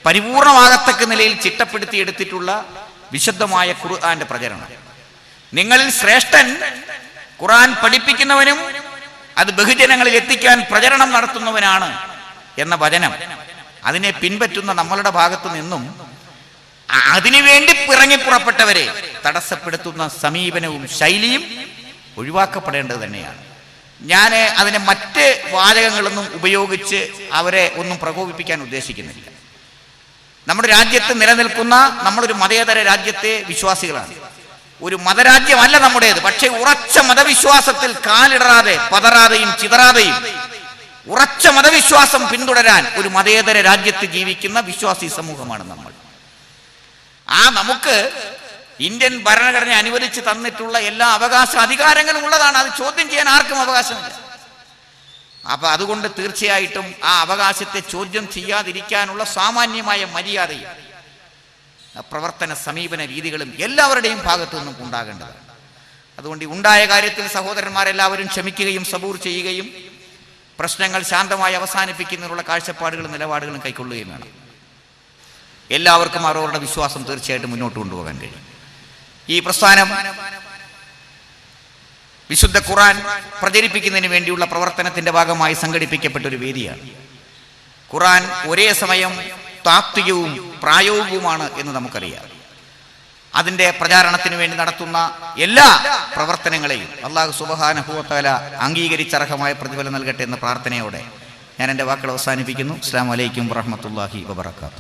പരിപൂർണമാകത്തക്ക നിലയിൽ ചിട്ടപ്പെടുത്തി എടുത്തിട്ടുള്ള വിശുദ്ധമായ ഖുർആന്റെ പ്രചരണം. നിങ്ങളിൽ ശ്രേഷ്ഠൻ ഖുർആൻ പഠിപ്പിക്കുന്നവനും അത് ബഹുജനങ്ങളിൽ എത്തിക്കാൻ പ്രചരണം നടത്തുന്നവനാണ് എന്ന വചനം, അതിനെ പിൻപറ്റുന്ന നമ്മളുടെ ഭാഗത്തു നിന്നും അതിനുവേണ്ടി പിറങ്ങിപ്പുറപ്പെട്ടവരെ തടസ്സപ്പെടുത്തുന്ന സമീപനവും ശൈലിയും ഒഴിവാക്കപ്പെടേണ്ടത് തന്നെയാണ്. ഞാൻ അതിനെ മറ്റ് വാചകങ്ങളൊന്നും ഉപയോഗിച്ച് അവരെ ഒന്നും പ്രകോപിപ്പിക്കാൻ ഉദ്ദേശിക്കുന്നില്ല. നമ്മുടെ രാജ്യത്ത് നിലനിൽക്കുന്ന, നമ്മളൊരു മതേതര രാജ്യത്തെ വിശ്വാസികളാണ്. ഒരു മതരാജ്യമല്ല നമ്മുടേത്. പക്ഷേ ഉറച്ച മതവിശ്വാസത്തിൽ കാലിടറാതെ, പതറാതെയും ചിതറാതെയും ഉറച്ച മതവിശ്വാസം പിന്തുടരാൻ ഒരു മതേതര രാജ്യത്ത് ജീവിക്കുന്ന വിശ്വാസി സമൂഹമാണ് നമ്മൾ. നമുക്ക് ഇന്ത്യൻ ഭരണഘടന അനുവദിച്ച് തന്നിട്ടുള്ള എല്ലാ അവകാശ അധികാരങ്ങളും ഉള്ളതാണ്. അത് ചോദ്യം ചെയ്യാൻ ആർക്കും അവകാശമില്ല. അപ്പൊ അതുകൊണ്ട് തീർച്ചയായിട്ടും ആ അവകാശത്തെ ചോദ്യം ചെയ്യാതിരിക്കാനുള്ള സാമാന്യമായ മര്യാദയും പ്രവർത്തന സമീപന രീതികളും എല്ലാവരുടെയും ഭാഗത്തു നിന്നും ഉണ്ടാകേണ്ടതാണ്. അതുകൊണ്ട് ഉണ്ടായ കാര്യത്തിൽ സഹോദരന്മാരെല്ലാവരും ക്ഷമിക്കുകയും സബൂർ ചെയ്യുകയും പ്രശ്നങ്ങൾ ശാന്തമായി അവസാനിപ്പിക്കുന്നതിനുള്ള കാഴ്ചപ്പാടുകളും നിലപാടുകളും കൈക്കൊള്ളുകയും വേണം. എല്ലാവർക്കും അവരവരുടെ വിശ്വാസം തീർച്ചയായിട്ടും മുന്നോട്ട് കൊണ്ടുപോകാൻ കഴിയും. ഈ പ്രസ്ഥാനം വിശുദ്ധ ഖുർആൻ പ്രചരിപ്പിക്കുന്നതിന് വേണ്ടിയുള്ള പ്രവർത്തനത്തിന്റെ ഭാഗമായി സംഘടിപ്പിക്കപ്പെട്ട ഒരു വേദിയാണ്. ഖുർആൻ ഒരേ സമയം താത്വികവും പ്രായോഗികവുമാണ് എന്ന് നമുക്കറിയാം. അതിന്റെ പ്രചാരണത്തിന് വേണ്ടി നടത്തുന്ന എല്ലാ പ്രവർത്തനങ്ങളെയും അല്ലാഹു സുബ്ഹാനഹു വ തആല അംഗീകരിച്ചർഹമായ പ്രതിഫലം നൽകട്ടെ എന്ന പ്രാർത്ഥനയോടെ ഞാൻ എൻ്റെ വാക്കുകൾ അവസാനിപ്പിക്കുന്നു. അസ്സലാമു അലൈക്കും വറഹ്മത്തുള്ളാഹി വബറകാതുഹു.